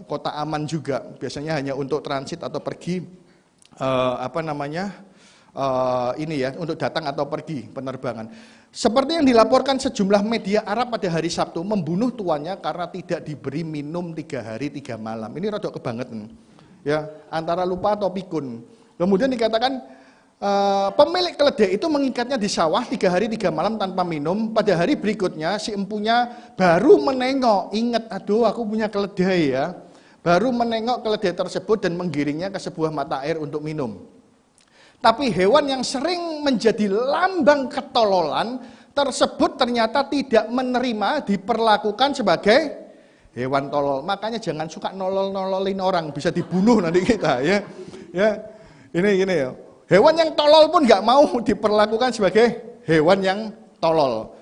Speaker 5: kota Amman juga. Biasanya hanya untuk transit atau pergi untuk datang atau pergi penerbangan. Seperti yang dilaporkan sejumlah media Arab pada hari Sabtu, membunuh tuannya karena tidak diberi minum 3 hari 3 malam. Ini rada kebangetan. Ya, antara lupa atau pikun. Kemudian dikatakan pemilik keledai itu mengikatnya di sawah 3 hari 3 malam tanpa minum. Pada hari berikutnya si empunya baru menengok, ingat aduh aku punya keledai ya. Baru menengok keledai tersebut dan menggiringnya ke sebuah mata air untuk minum. Tapi hewan yang sering menjadi lambang ketololan tersebut ternyata tidak menerima diperlakukan sebagai hewan tolol. Makanya jangan suka nolol-nololin orang, bisa dibunuh nanti kita ya. Ya. Ini ya. Hewan yang tolol pun nggak mau diperlakukan sebagai hewan yang tolol.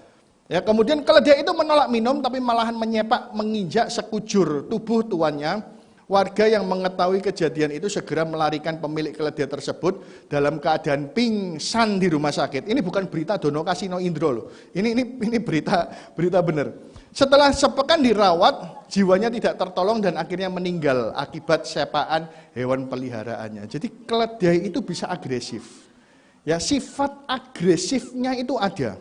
Speaker 5: Ya, kemudian keledai itu menolak minum tapi malahan menyepak menginjak sekujur tubuh tuannya. Warga yang mengetahui kejadian itu segera melarikan pemilik keledai tersebut dalam keadaan pingsan di rumah sakit. Ini bukan berita Dono Kasino Indro loh. Ini berita benar. Setelah sepekan dirawat, jiwanya tidak tertolong dan akhirnya meninggal akibat sepaan hewan peliharaannya. Jadi keledai itu bisa agresif. Ya, sifat agresifnya itu ada.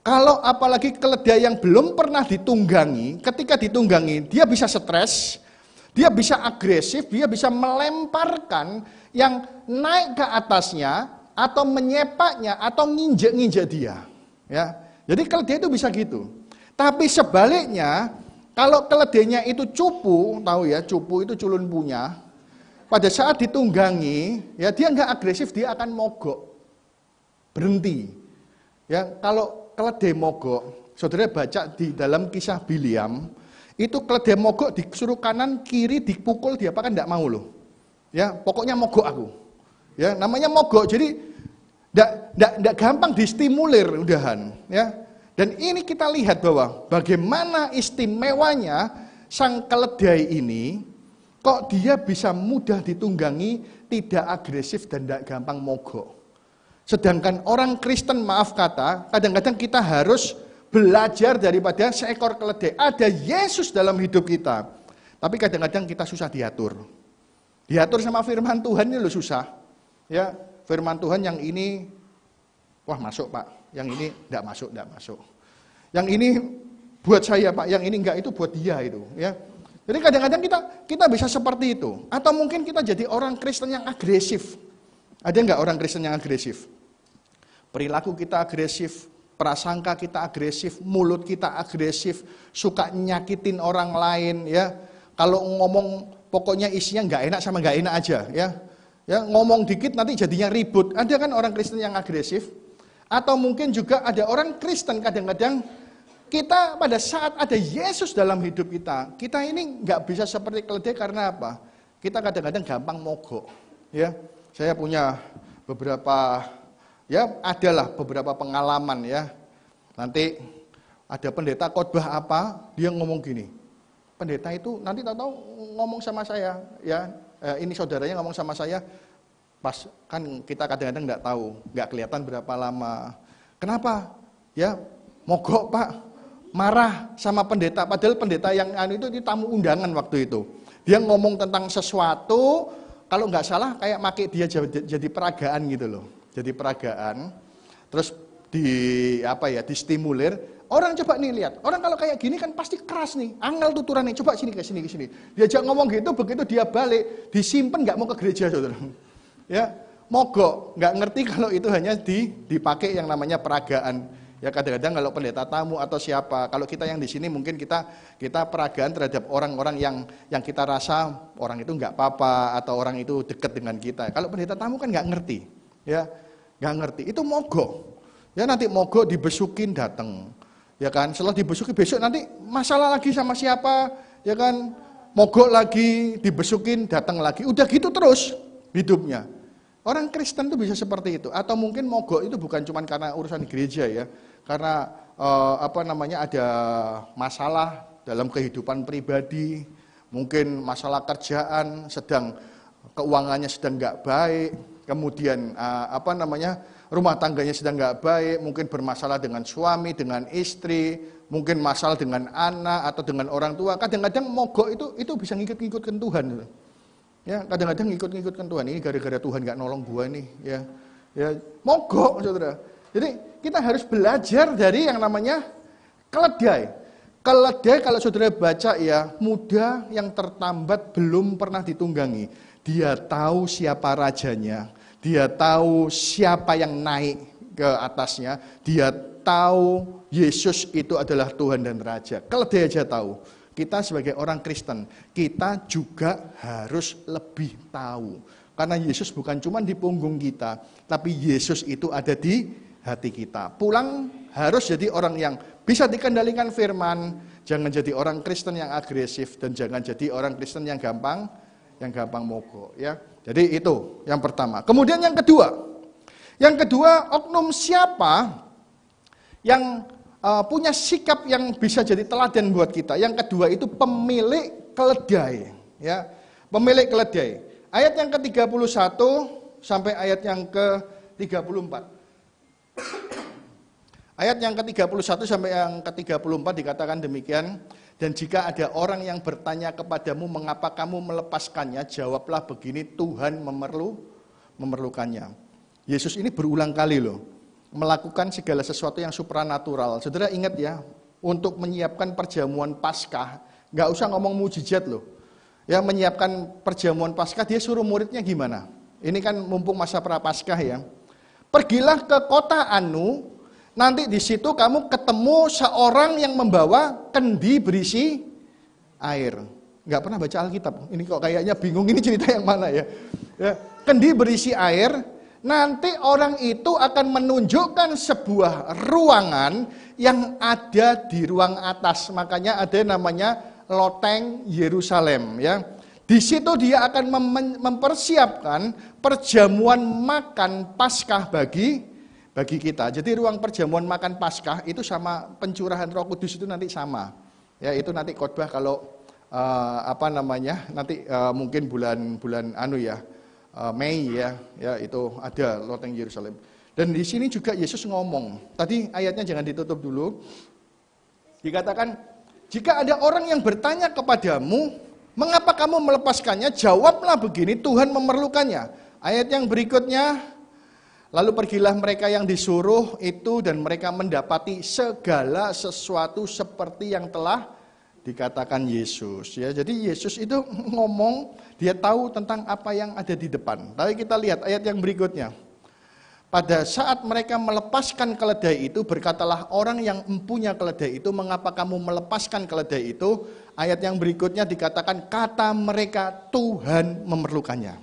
Speaker 5: Kalau apalagi keledai yang belum pernah ditunggangi, ketika ditunggangi dia bisa stres. Dia bisa agresif, dia bisa melemparkan yang naik ke atasnya atau menyepaknya atau nginjek-nginjek dia. Ya. Jadi keledai itu bisa gitu. Tapi sebaliknya, kalau keledainya itu cupu, tahu ya, cupu itu culun punya. Pada saat ditunggangi, ya dia nggak agresif, dia akan mogok. Berhenti. Ya, kalau keledai mogok, saudara baca di dalam kisah Biliam, itu keledai mogok disuruh kanan kiri dipukul dia apa kan enggak mau loh. Ya, pokoknya mogok aku. Ya, namanya mogok. Jadi enggak gampang distimulir udahan, ya. Dan ini kita lihat bahwa bagaimana istimewanya sang keledai ini kok dia bisa mudah ditunggangi, tidak agresif dan enggak gampang mogok. Sedangkan orang Kristen maaf kata, kadang-kadang kita harus belajar daripada seekor keledai. Ada Yesus dalam hidup kita. Tapi kadang-kadang kita susah diatur. Diatur sama firman Tuhan ini loh susah. Ya, firman Tuhan yang ini wah masuk Pak, yang ini enggak masuk. Yang ini buat saya Pak, yang ini enggak, itu buat dia itu, ya. Jadi kadang-kadang kita bisa seperti itu. Atau mungkin kita jadi orang Kristen yang agresif. Ada enggak orang Kristen yang agresif? Perilaku kita agresif, prasangka kita agresif, mulut kita agresif, suka nyakitin orang lain ya. Kalau ngomong pokoknya isinya nggak enak sama nggak enak aja ya. Ya, ngomong dikit nanti jadinya ribut. Ada kan orang Kristen yang agresif? Atau mungkin juga ada orang Kristen kadang-kadang kita pada saat ada Yesus dalam hidup kita ini nggak bisa seperti keledai karena apa? Kita kadang-kadang gampang mogok ya. Saya punya beberapa adalah beberapa pengalaman ya. Nanti ada pendeta khotbah apa, dia ngomong gini. Pendeta itu nanti tahu ngomong sama saya, ya. Ini saudaranya ngomong sama saya, pas kan kita kadang-kadang nggak tahu, nggak kelihatan berapa lama. Kenapa? Ya, mogok Pak, marah sama pendeta, padahal pendeta yang itu tamu undangan waktu itu. Dia ngomong tentang sesuatu, kalau nggak salah kayak make dia jadi peragaan gitu loh. Jadi peragaan, terus distimulir. Orang coba nih lihat, orang kalau kayak gini kan pasti keras nih, angel tuturan nih, coba sini ke sini ke sini. Diajak ngomong gitu, begitu dia balik, disimpan nggak mau ke gereja, saudara. Ya, mogok, nggak ngerti kalau itu hanya dipakai yang namanya peragaan. Ya kadang-kadang kalau pendeta tamu atau siapa, kalau kita yang di sini mungkin kita peragaan terhadap orang-orang yang kita rasa orang itu nggak apa-apa atau orang itu dekat dengan kita. Kalau pendeta tamu kan nggak ngerti, ya nggak ngerti. Itu mogok. Ya nanti mogok dibesukin datang. Ya kan, setelah dibesuki besok nanti masalah lagi sama siapa, ya kan, mogok lagi, dibesukin, datang lagi, udah gitu terus hidupnya. Orang Kristen itu bisa seperti itu, atau mungkin mogok itu bukan cuma karena urusan gereja ya, karena ada masalah dalam kehidupan pribadi, mungkin masalah kerjaan, keuangannya sedang nggak baik, kemudian rumah tangganya sedang nggak baik, mungkin bermasalah dengan suami, dengan istri, mungkin masalah dengan anak atau dengan orang tua. Kadang-kadang mogok itu bisa ngikut-ngikutkan Tuhan. Ya, kadang-kadang ngikut-ngikutkan Tuhan. Ini gara-gara Tuhan nggak nolong gua nih, ya mogok, saudara. Jadi kita harus belajar dari yang namanya keledai. Keledai kalau saudara baca ya, muda yang tertambat belum pernah ditunggangi. Dia tahu siapa rajanya. Dia tahu siapa yang naik ke atasnya. Dia tahu Yesus itu adalah Tuhan dan Raja. Keledai aja tahu. Kita sebagai orang Kristen, kita juga harus lebih tahu. Karena Yesus bukan cuma di punggung kita, tapi Yesus itu ada di hati kita. Pulang harus jadi orang yang bisa dikendalikan firman. Jangan jadi orang Kristen yang agresif dan jangan jadi orang Kristen yang gampang mogok ya. Jadi itu yang pertama. Kemudian yang kedua, oknum siapa yang punya sikap yang bisa jadi teladan buat kita. Yang kedua itu pemilik keledai, ya. Pemilik keledai. Ayat yang ke-31 sampai ayat yang ke-34. Ayat yang ke-31 sampai yang ke-34 dikatakan demikian. Dan jika ada orang yang bertanya kepadamu mengapa kamu melepaskannya, jawablah begini, Tuhan memerlukannya. Yesus ini berulang kali loh, melakukan segala sesuatu yang supranatural. Saudara ingat ya, untuk menyiapkan perjamuan Paskah, nggak usah ngomong mujizat loh. Ya menyiapkan perjamuan Paskah, dia suruh muridnya gimana? Ini kan mumpung masa Prapaskah ya. Pergilah ke kota Anu, nanti di situ kamu ketemu seorang yang membawa kendi berisi air. Nggak pernah baca Alkitab. Ini kok kayaknya bingung ini cerita yang mana ya. Kendi berisi air. Nanti orang itu akan menunjukkan sebuah ruangan yang ada di ruang atas. Makanya ada namanya loteng Yerusalem ya. Di situ dia akan mempersiapkan perjamuan makan Paskah bagi kita. Jadi ruang perjamuan makan Paskah itu sama pencurahan Roh Kudus itu nanti sama. Ya, itu nanti khotbah kalau nanti mungkin bulan Mei ya, itu ada loteng Yerusalem. Dan di sini juga Yesus ngomong. Tadi ayatnya jangan ditutup dulu. Dikatakan, jika ada orang yang bertanya kepadamu, mengapa kamu melepaskannya? Jawablah begini, Tuhan memerlukannya. Ayat yang berikutnya, lalu pergilah mereka yang disuruh itu dan mereka mendapati segala sesuatu seperti yang telah dikatakan Yesus. Ya, jadi Yesus itu ngomong, dia tahu tentang apa yang ada di depan. Tapi kita lihat ayat yang berikutnya. Pada saat mereka melepaskan keledai itu, berkatalah orang yang empunya keledai itu, mengapa kamu melepaskan keledai itu? Ayat yang berikutnya dikatakan, kata mereka Tuhan memerlukannya.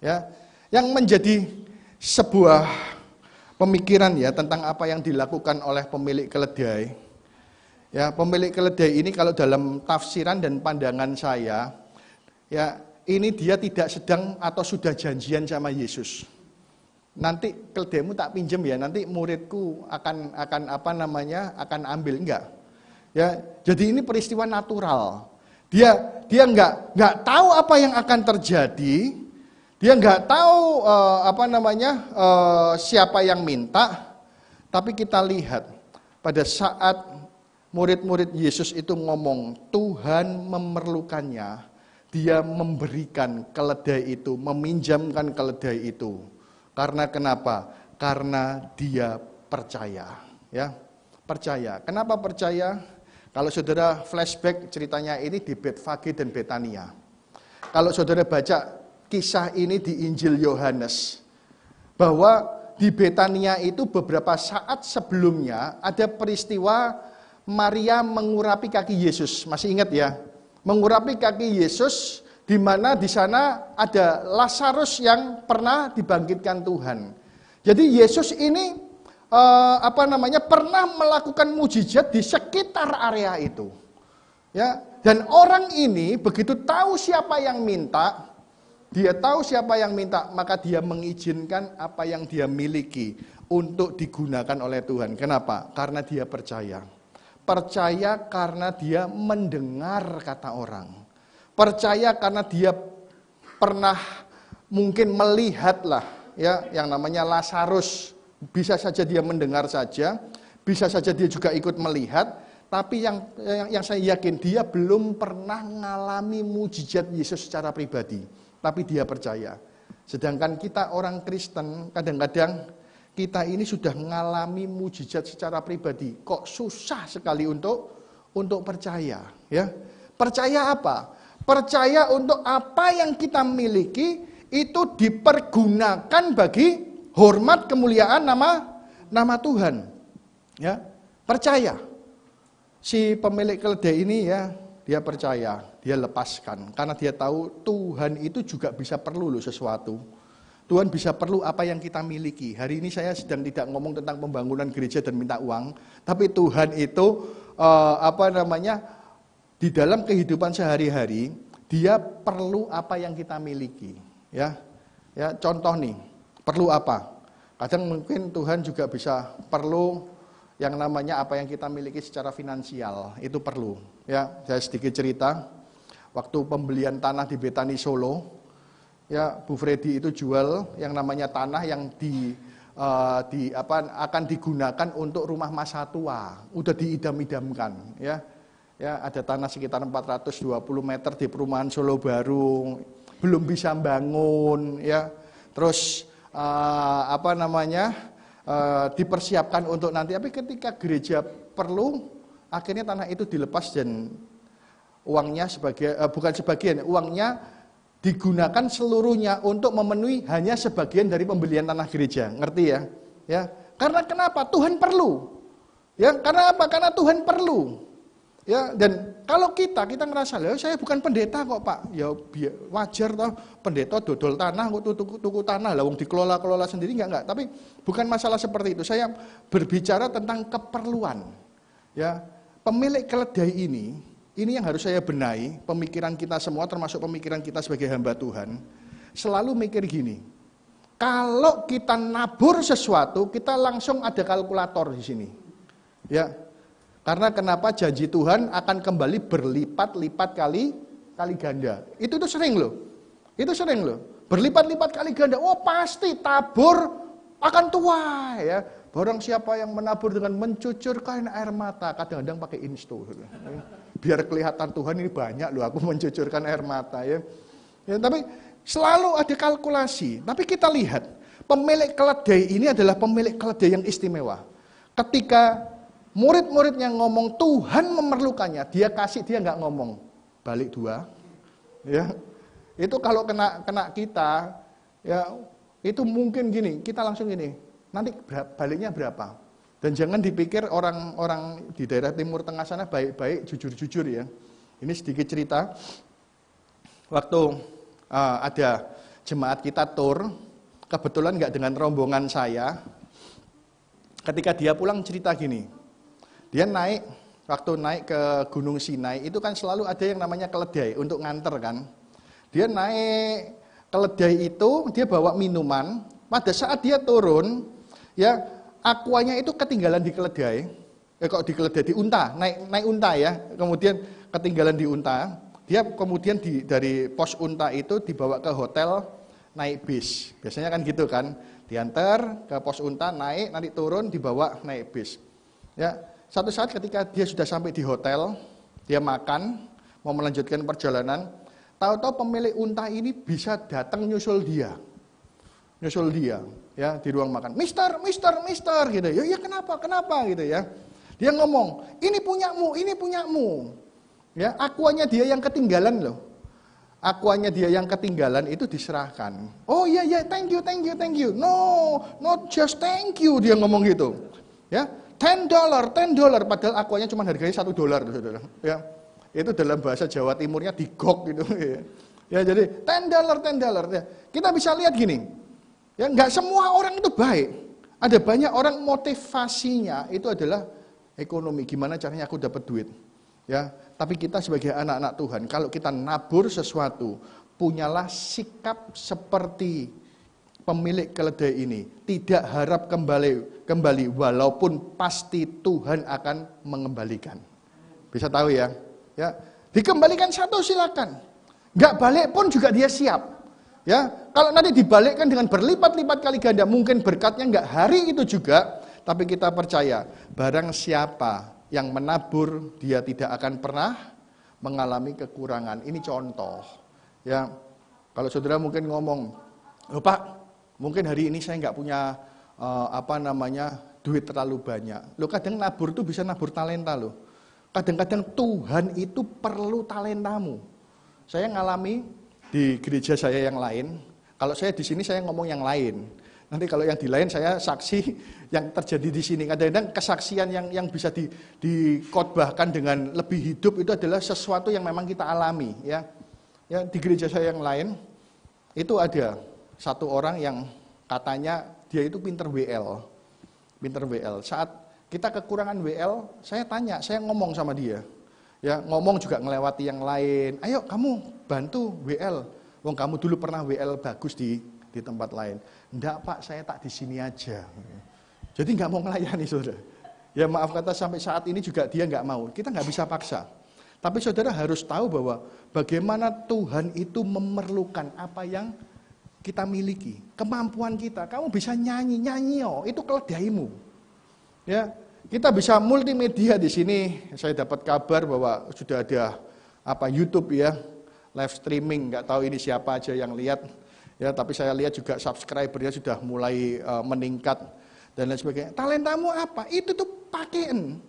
Speaker 5: Ya, yang menjadi sebuah pemikiran ya tentang apa yang dilakukan oleh pemilik keledai. Ya, pemilik keledai ini kalau dalam tafsiran dan pandangan saya, ya ini dia tidak sedang atau sudah janjian sama Yesus. Nanti keledaimu tak pinjem ya, nanti muridku akan ambil, enggak. Ya, jadi ini peristiwa natural. Dia enggak tahu apa yang akan terjadi. Dia enggak tahu siapa yang minta. Tapi kita lihat pada saat murid-murid Yesus itu ngomong, Tuhan memerlukannya, dia memberikan keledai itu, meminjamkan keledai itu. Karena kenapa? Karena dia percaya. Ya, percaya. Kenapa percaya? Kalau saudara flashback ceritanya ini di Betfage dan Betania. Kalau saudara baca kisah ini di Injil Yohanes, bahwa di Betania itu beberapa saat sebelumnya ada peristiwa Maria mengurapi kaki Yesus. Masih ingat ya? Mengurapi kaki Yesus, di mana di sana ada Lazarus yang pernah dibangkitkan Tuhan. Jadi Yesus ini pernah melakukan mujizat di sekitar area itu. Ya, dan orang ini begitu tahu siapa yang minta, dia tahu siapa yang minta, maka dia mengizinkan apa yang dia miliki untuk digunakan oleh Tuhan. Kenapa? Karena dia percaya. Percaya karena dia mendengar kata orang. Percaya karena dia pernah mungkin melihatlah ya yang namanya Lazarus. Bisa saja dia mendengar saja, bisa saja dia juga ikut melihat, tapi yang saya yakin dia belum pernah mengalami mujizat Yesus secara pribadi. Tapi dia percaya. Sedangkan kita orang Kristen, kadang-kadang kita ini sudah mengalami mujizat secara pribadi. Kok susah sekali untuk percaya. Ya? Percaya apa? Percaya untuk apa yang kita miliki itu dipergunakan bagi hormat kemuliaan nama Tuhan. Ya? Percaya. Si pemilik keledai ini ya, dia percaya, dia lepaskan. Karena dia tahu Tuhan itu juga bisa perlu loh sesuatu. Tuhan bisa perlu apa yang kita miliki. Hari ini saya sedang tidak ngomong tentang pembangunan gereja dan minta uang. Tapi Tuhan itu di dalam kehidupan sehari-hari, dia perlu apa yang kita miliki. Ya, contoh nih, perlu apa? Kadang mungkin Tuhan juga bisa perlu yang namanya apa yang kita miliki secara finansial, itu perlu. Ya, saya sedikit cerita. Waktu pembelian tanah di Betani Solo, ya Bu Freddy itu jual yang namanya tanah yang akan digunakan untuk rumah masa tua. Udah diidam-idamkan, ya. Ya, ada tanah sekitar 420 meter di perumahan Solo Baru, belum bisa bangun, ya. Terus dipersiapkan untuk nanti, tapi ketika gereja perlu, akhirnya tanah itu dilepas dan uangnya uangnya digunakan seluruhnya untuk memenuhi hanya sebagian dari pembelian tanah gereja, ngerti ya? Ya, karena kenapa? Tuhan perlu. Ya, karena apa? Karena Tuhan perlu. Ya, dan kalau kita ngerasa, "Loh, saya bukan pendeta kok, Pak." Ya wajar toh, pendeta dodol tanah kok tuku tanah, lah wong dikelola sendiri enggak. Tapi bukan masalah seperti itu. Saya berbicara tentang keperluan. Ya, pemilik keledai ini yang harus saya benahi, pemikiran kita semua termasuk pemikiran kita sebagai hamba Tuhan. Selalu mikir gini. Kalau kita nabur sesuatu, kita langsung ada kalkulator di sini. Ya. Karena kenapa janji Tuhan akan kembali berlipat-lipat kali ganda. Itu sering loh. Berlipat-lipat kali ganda. Oh pasti tabur akan tuai ya. Barang siapa yang menabur dengan mencucurkan air mata, kadang-kadang pakai insto. Biar kelihatan Tuhan ini banyak loh aku mencucurkan air mata ya. Ya, tapi selalu ada kalkulasi. Tapi kita lihat, pemilik keledai ini adalah pemilik keledai yang istimewa. Ketika murid-muridnya ngomong Tuhan memerlukannya, dia kasih, dia nggak ngomong balik 2. Ya. Itu kalau kena kita, ya itu mungkin gini, kita langsung gini, nanti baliknya berapa? Dan jangan dipikir orang-orang di daerah Timur Tengah sana baik-baik, jujur-jujur ya. Ini sedikit cerita. Waktu ada jemaat kita tur, kebetulan nggak dengan rombongan saya. Ketika dia pulang cerita gini. Dia waktu naik ke Gunung Sinai, itu kan selalu ada yang namanya keledai untuk nganter kan. Dia naik keledai itu, dia bawa minuman, pada saat dia turun, ya aquanya itu ketinggalan di keledai, di unta, naik unta ya, kemudian ketinggalan di unta, dia kemudian dari pos unta itu dibawa ke hotel, naik bis, biasanya kan gitu kan, diantar ke pos unta, naik, nanti turun, dibawa naik bis. Ya, satu saat ketika dia sudah sampai di hotel, dia makan, mau melanjutkan perjalanan, tahu-tahu pemilik unta ini bisa datang nyusul dia, ya di ruang makan. Mister, gitu. Ya kenapa, gitu ya. Dia ngomong, ini punyamu. Ya, akuannya dia yang ketinggalan loh. Akuannya dia yang ketinggalan itu diserahkan. Oh iya, thank you. No, not just thank you, dia ngomong gitu. Ya, $10, padahal akuannya cuma harganya $1, saudara. Ya, itu dalam bahasa Jawa Timurnya digok gitu. Ya, jadi $10. Ya. Kita bisa lihat gini, ya nggak semua orang itu baik. Ada banyak orang motivasinya itu adalah ekonomi. Gimana caranya aku dapat duit? Ya, tapi kita sebagai anak-anak Tuhan, kalau kita nabur sesuatu, punyalah sikap seperti pemilik keledai ini. Tidak harap kembali walaupun pasti Tuhan akan mengembalikan. Bisa tahu ya? Ya, dikembalikan satu silakan. Nggak balik pun juga dia siap. Ya, kalau nanti dibalikkan dengan berlipat-lipat kali ganda, mungkin berkatnya nggak hari itu juga, tapi kita percaya barang siapa yang menabur, dia tidak akan pernah mengalami kekurangan. Ini contoh. Ya, kalau saudara mungkin ngomong, "Oh Pak, mungkin hari ini saya nggak punya duit terlalu banyak." Loh, kadang nabur tuh bisa nabur talenta loh. Kadang-kadang Tuhan itu perlu talentamu. Saya ngalami di gereja saya yang lain. Kalau saya di sini saya ngomong yang lain. Nanti kalau yang di lain saya saksi yang terjadi di sini. Kadang-kadang kesaksian yang bisa dikotbahkan dengan lebih hidup itu adalah sesuatu yang memang kita alami. Ya, di gereja saya yang lain itu ada satu orang yang katanya dia itu pinter WL. Saat kita kekurangan WL, saya ngomong sama dia. Ya, ngomong juga ngelewati yang lain. Ayo kamu bantu WL. Wong kamu dulu pernah WL bagus di tempat lain. Enggak Pak, saya tak di sini aja. Jadi nggak mau melayani saudara. Ya maaf kata sampai saat ini juga dia nggak mau. Kita nggak bisa paksa. Tapi saudara harus tahu bahwa bagaimana Tuhan itu memerlukan apa yang kita miliki. Kemampuan kita. Kamu bisa nyanyi itu keledaimu. Ya, kita bisa multimedia di sini. Saya dapat kabar bahwa sudah ada YouTube ya, live streaming. Nggak tahu ini siapa aja yang lihat. Ya, tapi saya lihat juga subscribernya sudah mulai meningkat dan lain sebagainya. Talentamu apa? Itu tuh pakaian.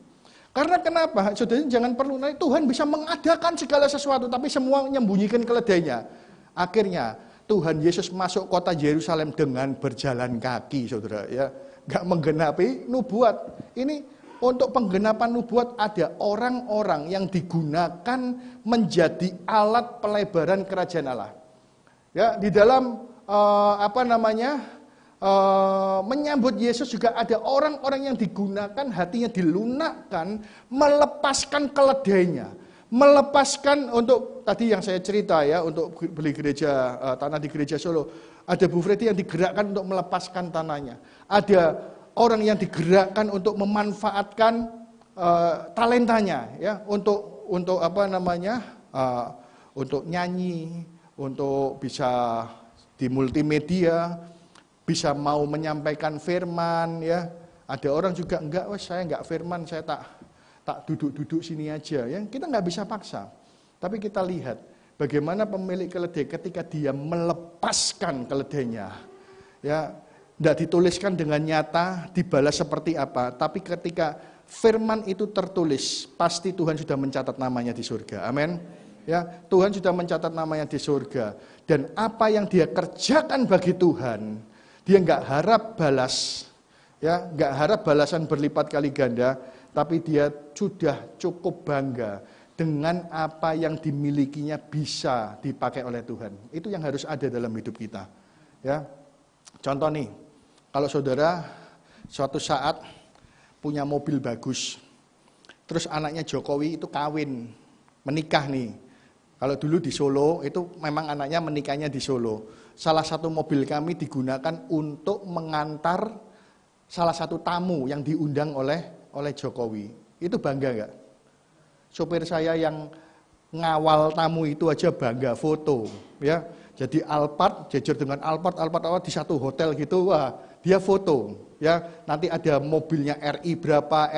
Speaker 5: Karena kenapa? Saudara jangan perlu naik. Tuhan bisa mengadakan segala sesuatu, tapi semua menyembunyikan keledainya. Akhirnya Tuhan Yesus masuk kota Yerusalem dengan berjalan kaki, saudara. Ya, nggak menggenapi nubuat. Ini untuk penggenapan nubuat ada orang-orang yang digunakan menjadi alat pelebaran kerajaan Allah. Ya, di dalam menyambut Yesus juga ada orang-orang yang digunakan, hatinya dilunakkan, melepaskan keledainya, melepaskan untuk tadi yang saya cerita ya, untuk beli gereja tanah di gereja Solo, ada Bu Freddy yang digerakkan untuk melepaskan tanahnya, ada orang yang digerakkan untuk memanfaatkan talentanya ya, untuk untuk nyanyi, untuk bisa di multimedia, bisa mau menyampaikan firman ya. Ada orang juga enggak, saya enggak firman, saya tak duduk-duduk sini aja ya. Kita enggak bisa paksa. Tapi kita lihat bagaimana pemilik keledai ketika dia melepaskan keledainya. Ya, enggak dituliskan dengan nyata, dibalas seperti apa, tapi ketika firman itu tertulis, pasti Tuhan sudah mencatat namanya di surga. Amin. Ya, Tuhan sudah mencatat namanya di surga, dan apa yang dia kerjakan bagi Tuhan, dia nggak harap balas, ya, nggak harap balasan berlipat kali ganda, tapi dia sudah cukup bangga dengan apa yang dimilikinya bisa dipakai oleh Tuhan. Itu yang harus ada dalam hidup kita. Ya, contoh nih, kalau saudara suatu saat punya mobil bagus, terus anaknya Jokowi itu kawin, menikah nih. Kalau dulu di Solo, itu memang anaknya menikahnya di Solo. Salah satu mobil kami digunakan untuk mengantar salah satu tamu yang diundang oleh Jokowi. Itu bangga nggak? Sopir saya yang ngawal tamu itu aja bangga foto. Ya, Jadi Alphard, jejer dengan Alphard di satu hotel gitu, wah dia foto. Ya, nanti ada mobilnya RI berapa,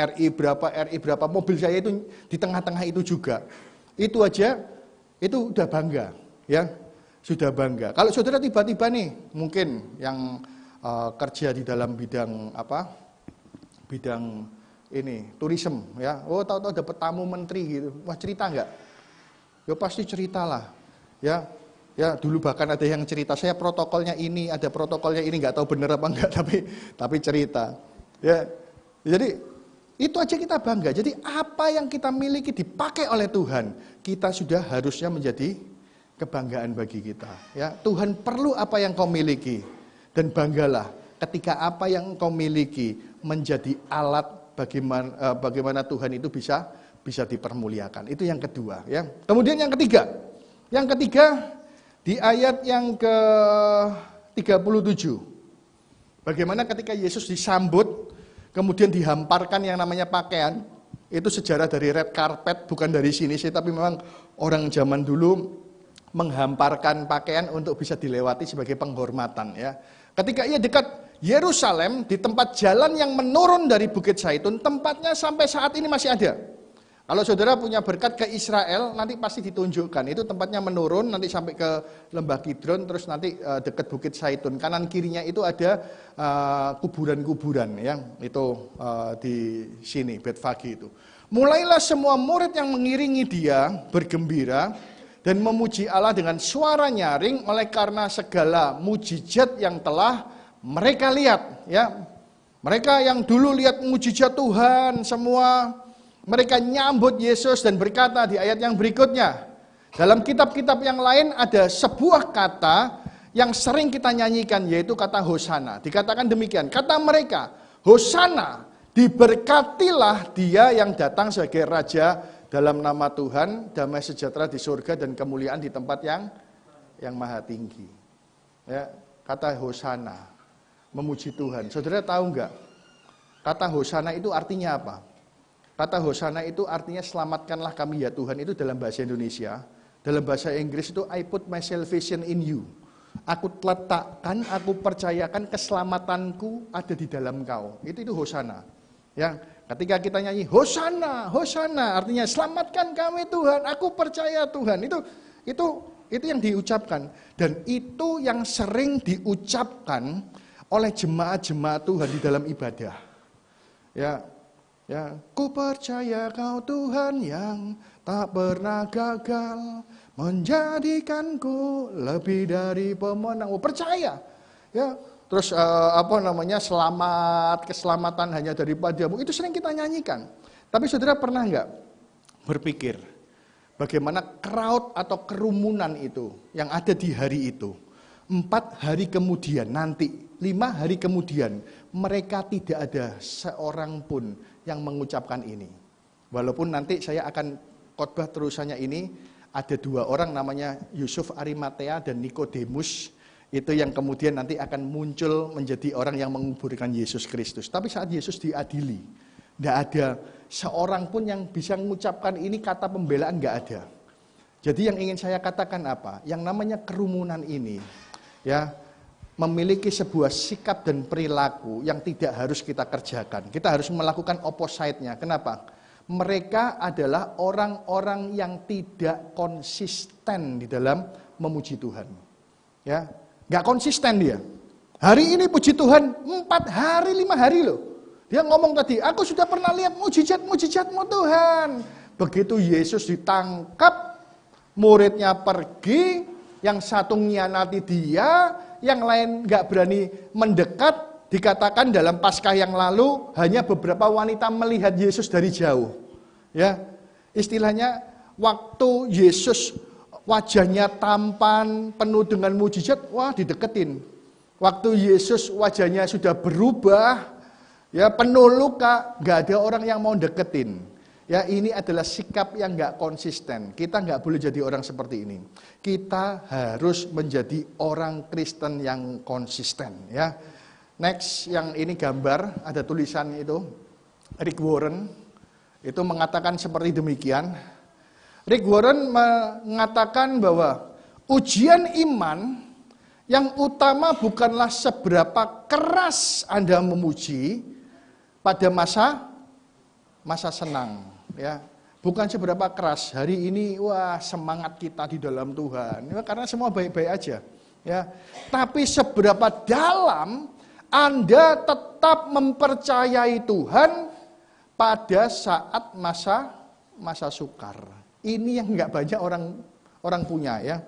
Speaker 5: mobil saya itu di tengah-tengah itu juga. Itu aja, itu udah bangga, ya, sudah bangga. Kalau saudara tiba-tiba nih, mungkin yang kerja di dalam bidang bidang ini tourism, ya, oh tahu-tahu dapat tamu menteri gitu, wah cerita nggak? Ya pasti ceritalah, ya. Ya dulu bahkan ada yang cerita, saya protokolnya ini, ada protokolnya ini, nggak tahu bener apa enggak, tapi cerita. Ya, jadi itu aja kita bangga. Jadi apa yang kita miliki dipakai oleh Tuhan, kita sudah harusnya menjadi kebanggaan bagi kita. Ya, Tuhan perlu apa yang kau miliki, dan banggalah ketika apa yang kau miliki menjadi alat bagaimana Tuhan itu bisa dipermuliakan. Itu yang kedua. Ya. Kemudian yang ketiga di ayat yang ke-37. Bagaimana ketika Yesus disambut, kemudian dihamparkan yang namanya pakaian. Itu sejarah dari red carpet, bukan dari sini sih, tapi memang orang zaman dulu menghamparkan pakaian untuk bisa dilewati sebagai penghormatan. Ya. Ketika ia dekat Yerusalem, di tempat jalan yang menurun dari Bukit Zaitun, tempatnya sampai saat ini masih ada. Kalau saudara punya berkat ke Israel, nanti pasti ditunjukkan. Itu tempatnya menurun, nanti sampai ke Lembah Kidron, terus nanti dekat Bukit Zaitun. Kanan kirinya itu ada kuburan-kuburan, ya. Itu di sini, Betfage itu. Mulailah semua murid yang mengiringi dia bergembira dan memuji Allah dengan suara nyaring oleh karena segala mujizat yang telah mereka lihat. Ya. Mereka yang dulu lihat mujizat Tuhan semua, mereka nyambut Yesus dan berkata di ayat yang berikutnya. Dalam kitab-kitab yang lain ada sebuah kata yang sering kita nyanyikan, yaitu kata Hosana. Dikatakan demikian, kata mereka, Hosana, diberkatilah dia yang datang sebagai Raja dalam nama Tuhan, damai sejahtera di surga dan kemuliaan di tempat yang maha tinggi. Ya, kata Hosana, memuji Tuhan. Saudara tahu enggak? Kata Hosana itu artinya apa? Kata Hosana itu artinya selamatkanlah kami ya Tuhan, itu dalam bahasa Indonesia. Dalam bahasa Inggris itu I put my salvation in you. Aku letakkan, aku percayakan keselamatanku ada di dalam kau. Itu Hosana. Ya, ketika kita nyanyi Hosana, Hosana, artinya selamatkan kami Tuhan, aku percaya Tuhan. Itu yang diucapkan, dan itu yang sering diucapkan oleh jemaat-jemaat Tuhan di dalam ibadah. Ya, ku percaya kau Tuhan yang tak pernah gagal, menjadikanku lebih dari pemenang. Oh, percaya. Ya, terus selamat, keselamatan hanya daripadamu. Itu sering kita nyanyikan. Tapi saudara pernah enggak berpikir bagaimana crowd atau kerumunan itu yang ada di hari itu? 4 hari kemudian, nanti 5 hari kemudian, mereka tidak ada seorang pun yang mengucapkan ini. Walaupun nanti saya akan khotbah terusannya ini, ada 2 orang namanya Yusuf Arimatea dan Nikodemus, itu yang kemudian nanti akan muncul menjadi orang yang menguburkan Yesus Kristus. Tapi saat Yesus diadili, tidak ada seorang pun yang bisa mengucapkan ini kata pembelaan, nggak ada. Jadi yang ingin saya katakan apa? Yang namanya kerumunan ini, ya, memiliki sebuah sikap dan perilaku yang tidak harus kita kerjakan. Kita harus melakukan opposite-nya. Kenapa? Mereka adalah orang-orang yang tidak konsisten di dalam memuji Tuhan. Ya, nggak konsisten dia. Hari ini puji Tuhan 4 hari, 5 hari loh. Dia ngomong tadi, aku sudah pernah lihat mujizat-mujizatmu Tuhan. Begitu Yesus ditangkap, muridnya pergi, yang satu nyianati dia, yang lain nggak berani mendekat. Dikatakan dalam Paskah yang lalu hanya beberapa wanita melihat Yesus dari jauh. Ya, istilahnya waktu Yesus wajahnya tampan, penuh dengan mujizat, wah dideketin. Waktu Yesus wajahnya sudah berubah, ya penuh luka, nggak ada orang yang mau deketin. Ya, ini adalah sikap yang nggak konsisten. Kita nggak boleh jadi orang seperti ini. Kita harus menjadi orang Kristen yang konsisten. Ya. Next, yang ini gambar, ada tulisan itu, Rick Warren, itu mengatakan seperti demikian. Rick Warren mengatakan bahwa Ujian iman yang utama bukanlah seberapa keras Anda memuji pada masa senang, ya. Bukan seberapa keras. Hari ini wah semangat kita di dalam Tuhan. Ya, karena semua baik-baik aja, ya. Tapi seberapa dalam Anda tetap mempercayai Tuhan pada saat masa sukar. Ini yang nggak banyak orang punya, ya.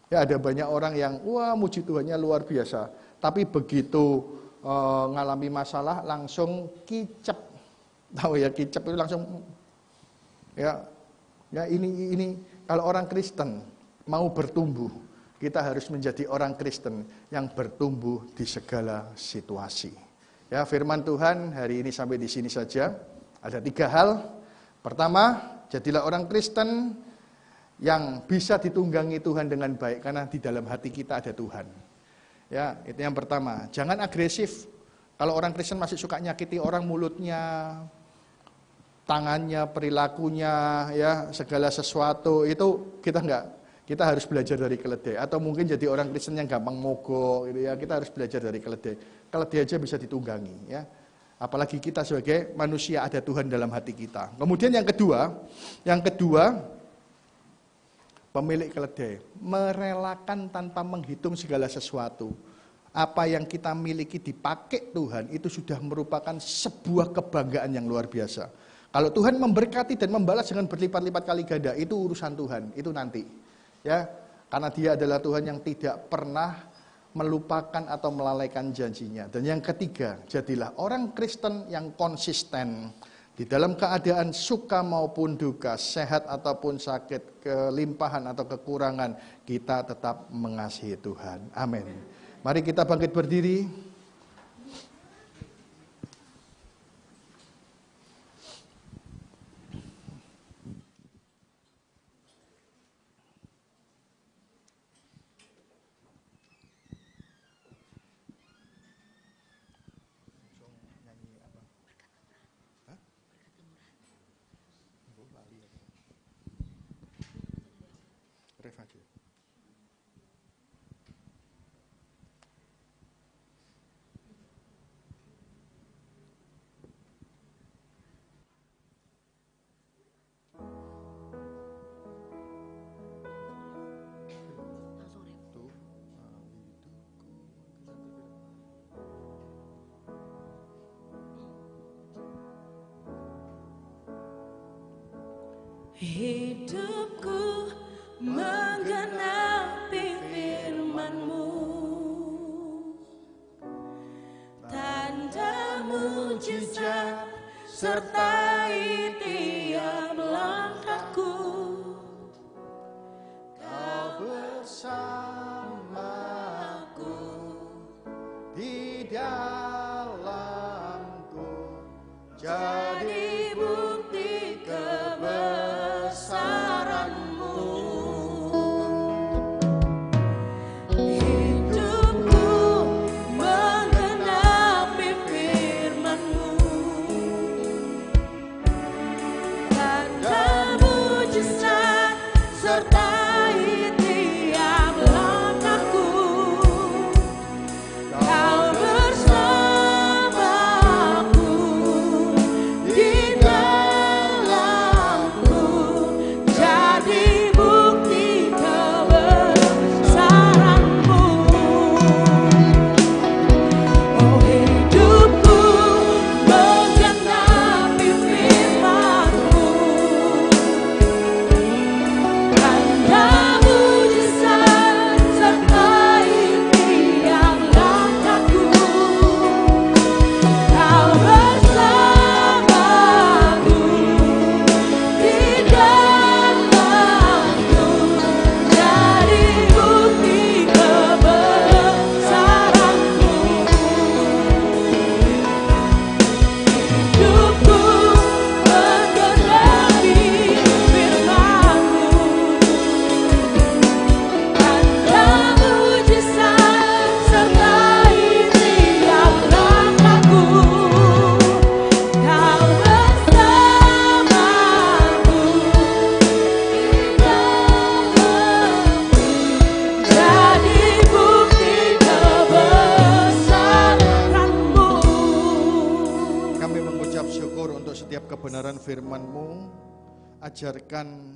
Speaker 5: Ya, ada banyak orang yang wah muji Tuhannya luar biasa, tapi begitu ngalami masalah langsung kicep. Tahu ya, kicep itu langsung ya ini kalau orang Kristen mau bertumbuh, kita harus menjadi orang Kristen yang bertumbuh di segala situasi. Ya, firman Tuhan hari ini sampai di sini saja. Ada 3 hal. Pertama, jadilah orang Kristen yang bisa ditunggangi Tuhan dengan baik, karena di dalam hati kita ada Tuhan. Ya, itu yang pertama. Jangan agresif. Kalau orang Kristen masih suka nyakiti orang, mulutnya, tangannya, perilakunya, ya segala sesuatu itu kita harus belajar dari keledai. Atau mungkin jadi orang Kristen yang gampang mogok, gitu ya. Kita harus belajar dari keledai. Keledai aja bisa ditunggangi, ya. Apalagi kita sebagai manusia ada Tuhan dalam hati kita. Kemudian yang kedua. Pemilik keledai merelakan tanpa menghitung segala sesuatu. Apa yang kita miliki dipakai Tuhan itu sudah merupakan sebuah kebanggaan yang luar biasa. Kalau Tuhan memberkati dan membalas dengan berlipat-lipat kali ganda, itu urusan Tuhan, itu nanti. Ya, karena Dia adalah Tuhan yang tidak pernah melupakan atau melalaikan janjinya. Dan yang ketiga, jadilah orang Kristen yang konsisten. Di dalam keadaan suka maupun duka, sehat ataupun sakit, kelimpahan atau kekurangan, kita tetap mengasihi Tuhan. Amin. Mari kita bangkit berdiri.
Speaker 2: Hidupku menggenapi firman-Mu, tanda mujizat sertai tiap langkahku.
Speaker 5: Kau bersamaku di dalamku, jadi bukti kebesaran-Mu.
Speaker 2: Hidupku menggenapi firman-Mu, tanda mujizat sertai tiap langkahku. Kau bersama
Speaker 5: firman-Mu, ajarkan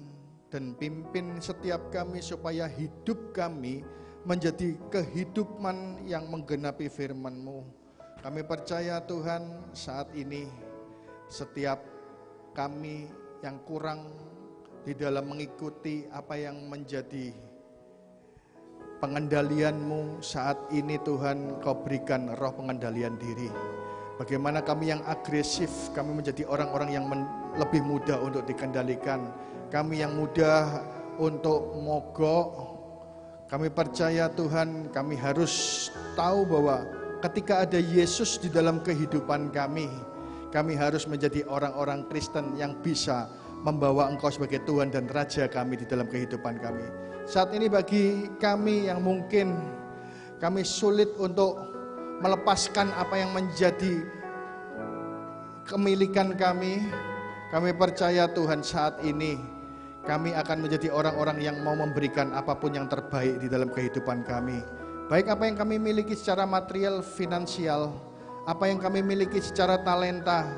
Speaker 5: dan pimpin setiap kami supaya hidup kami menjadi kehidupan yang menggenapi firman-Mu. Kami percaya Tuhan, saat ini setiap kami yang kurang di dalam mengikuti apa yang menjadi pengendalian-Mu saat ini Tuhan, Kau berikan roh pengendalian diri. Bagaimana kami yang agresif, kami menjadi orang-orang yang lebih mudah untuk dikendalikan. Kami yang mudah untuk mogok. Kami percaya Tuhan, kami harus tahu bahwa ketika ada Yesus di dalam kehidupan kami harus menjadi orang-orang Kristen yang bisa membawa Engkau sebagai Tuhan dan Raja kami di dalam kehidupan kami. Saat ini bagi kami yang mungkin kami sulit untuk melepaskan apa yang menjadi kemilikan kami percaya Tuhan saat ini kami akan menjadi orang-orang yang mau memberikan apapun yang terbaik di dalam kehidupan kami. Baik apa yang kami miliki secara material, finansial, apa yang kami miliki secara talenta,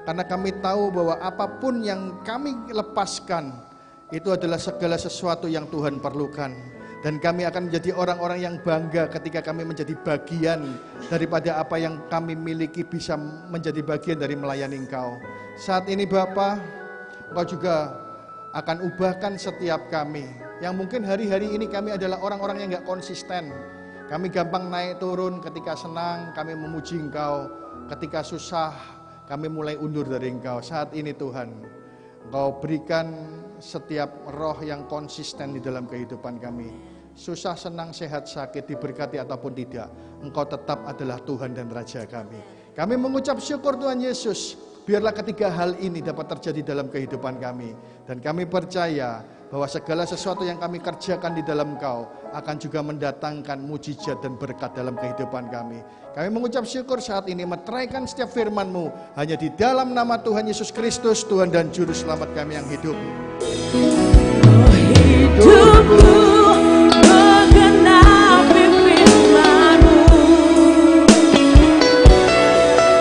Speaker 5: karena kami tahu bahwa apapun yang kami lepaskan itu adalah segala sesuatu yang Tuhan perlukan. Dan kami akan menjadi orang-orang yang bangga ketika kami menjadi bagian daripada apa yang kami miliki, bisa menjadi bagian dari melayani Engkau. Saat ini Bapa, Engkau juga akan ubahkan setiap kami yang mungkin hari-hari ini kami adalah orang-orang yang gak konsisten. Kami gampang naik turun, ketika senang kami memuji Engkau, ketika susah kami mulai undur dari Engkau. Saat ini Tuhan, Engkau berikan setiap roh yang konsisten di dalam kehidupan kami. Susah, senang, sehat, sakit, diberkati ataupun tidak, Engkau tetap adalah Tuhan dan Raja kami. Kami mengucap syukur Tuhan Yesus, biarlah ketiga hal ini dapat terjadi dalam kehidupan kami. Dan kami percaya bahwa segala sesuatu yang kami kerjakan di dalam Engkau akan juga mendatangkan mujizat dan berkat dalam kehidupan kami. Kami mengucap syukur saat ini, meteraikan setiap firman-Mu hanya di dalam nama Tuhan Yesus Kristus, Tuhan dan Juru Selamat kami yang hidup.
Speaker 2: Hidupku menggenapi firman-Mu,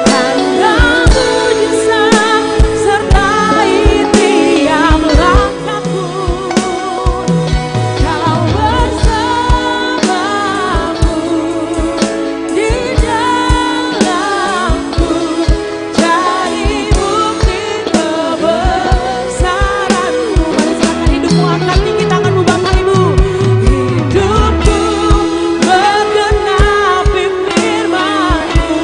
Speaker 2: tanda mujizat sertai tiap langkahku. Kau bersamaku di dalamku, jadi bukti kebesaran-Mu. Mari silakan hidupmu, angkat tinggi tanganmu Bapak Ibu. Hidupku menggenapi firman-Mu,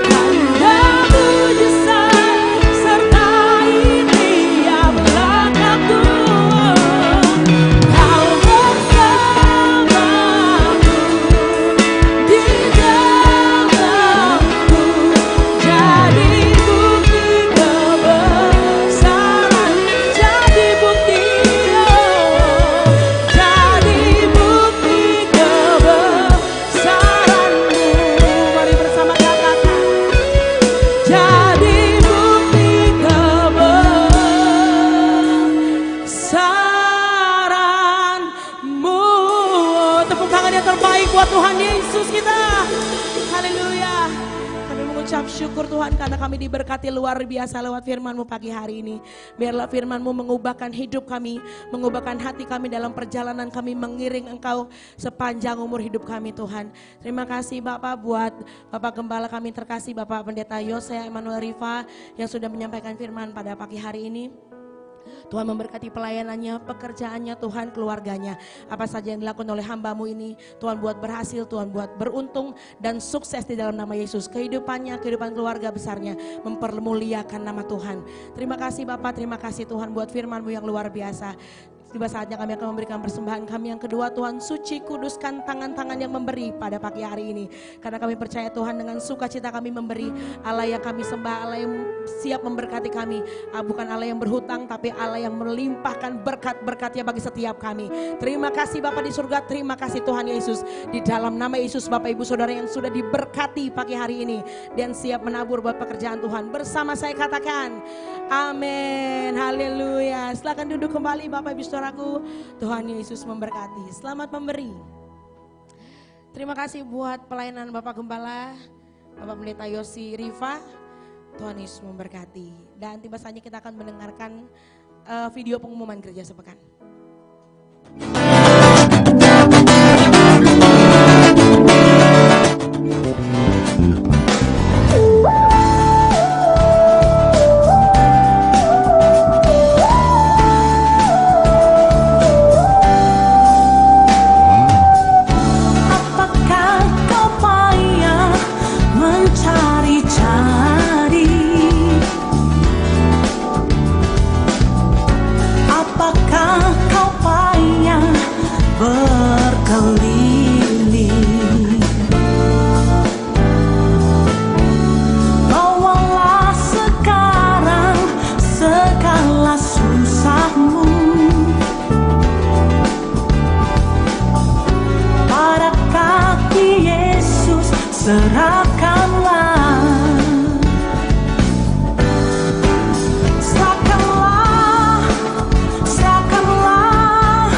Speaker 2: tanda mujizat sertai tiap langkahku. Kau bersamaku di dalamku, jadi bukti kebesaran, jadi bukti, jadi bukti kebesaran-Mu. Mari bersama katakan, jadi bukti kebesaran-Mu. Tepuk tangan yang terbaik buat Tuhan Yesus kita. Haleluya. Kami mengucap syukur Tuhan karena kami diberkati luar biasa lewat firman-Mu pagi hari ini. Biarlah firman-Mu mengubahkan hidup kami, mengubahkan hati kami dalam perjalanan kami mengiring Engkau sepanjang umur hidup kami Tuhan. Terima kasih Bapak buat Bapak Gembala kami terkasih, Bapak Pendeta Yose Emmanuel Rifa yang sudah menyampaikan firman pada pagi hari ini. Tuhan memberkati pelayanannya, pekerjaannya, Tuhan keluarganya. Apa saja yang dilakukan oleh hamba-Mu ini, Tuhan buat berhasil, Tuhan buat beruntung dan sukses di dalam nama Yesus. Kehidupannya, kehidupan keluarga besarnya, mempermuliakan nama Tuhan. Terima kasih Bapak, terima kasih Tuhan buat firman-Mu yang luar biasa. Tiba saatnya kami akan memberikan persembahan kami yang kedua. Tuhan suci, kuduskan tangan-tangan yang memberi pada pagi hari ini. Karena kami percaya Tuhan dengan sukacita kami memberi. Allah yang kami sembah, Allah yang siap memberkati kami. Bukan Allah yang berhutang, tapi Allah yang melimpahkan berkat-berkatnya bagi setiap kami. Terima kasih Bapa di surga, terima kasih Tuhan Yesus. Di dalam nama Yesus Bapak Ibu Saudara yang sudah diberkati pagi hari ini. Dan siap menabur buat pekerjaan Tuhan. Bersama saya katakan, amin, haleluya. Silakan duduk kembali Bapak Ibu Saudaraku. Tuhan Yesus memberkati. Selamat memberi. Terima kasih buat pelayanan Bapak Gembala, Bapak Pendeta Yosi Rifa. Tuhan Yesus memberkati. Dan tiba saatnya kita akan mendengarkan video pengumuman gereja sepekan.
Speaker 6: Apakah kau payah mencari-cari? Apakah kau payah berkeliling? Bawalah sekarang segala susahmu pada kaki Yesus, serahkanlah. Serahkanlah, serahkanlah,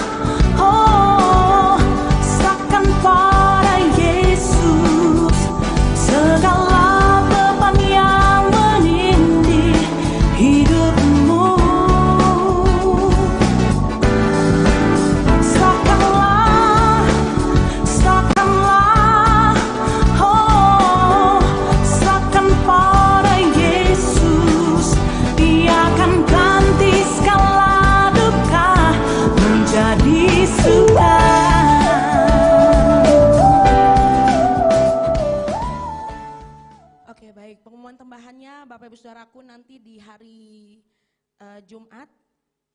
Speaker 6: oh, serahkan pada Yesus segala beban yang menindih hidupmu. Serahkanlah, serahkanlah, oh, serahkan pada Yesus. Dia akan ganti segala duka menjadi suka.
Speaker 2: Oke, baik. Pengumuman tambahannya Bapak Ibu Saudaraku, nanti di hari Jumat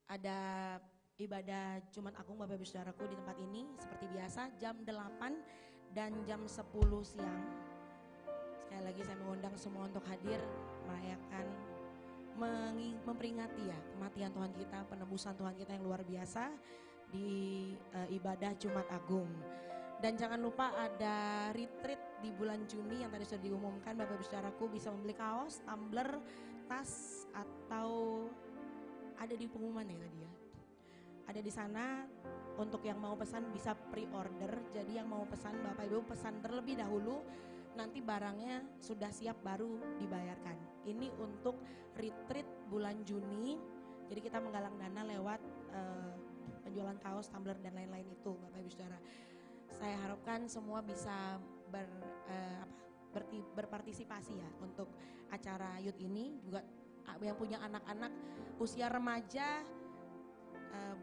Speaker 2: ada ibadah Jumat Agung Bapak Ibu Saudaraku di tempat ini seperti biasa jam 8 dan jam 10 siang. Sekali lagi saya mengundang semua untuk hadir merayakan memperingati ya kematian Tuhan kita, penebusan Tuhan kita yang luar biasa di ibadah Jumat Agung. Dan jangan lupa ada retreat di bulan Juni yang tadi sudah diumumkan. Bapak Ibu Saudaraku bisa membeli kaos, tumbler, tas, atau ada di pengumuman ya tadi ya. Ada di sana untuk yang mau pesan bisa pre-order. Jadi yang mau pesan Bapak Ibu pesan terlebih dahulu, nanti barangnya sudah siap baru dibayarkan. Ini untuk retreat bulan Juni. Jadi kita menggalang dana lewat penjualan kaos, tumbler dan lain-lain itu Bapak Ibu Saudara. Saya harapkan semua bisa berpartisipasi ya untuk acara youth ini. Juga yang punya anak-anak usia remaja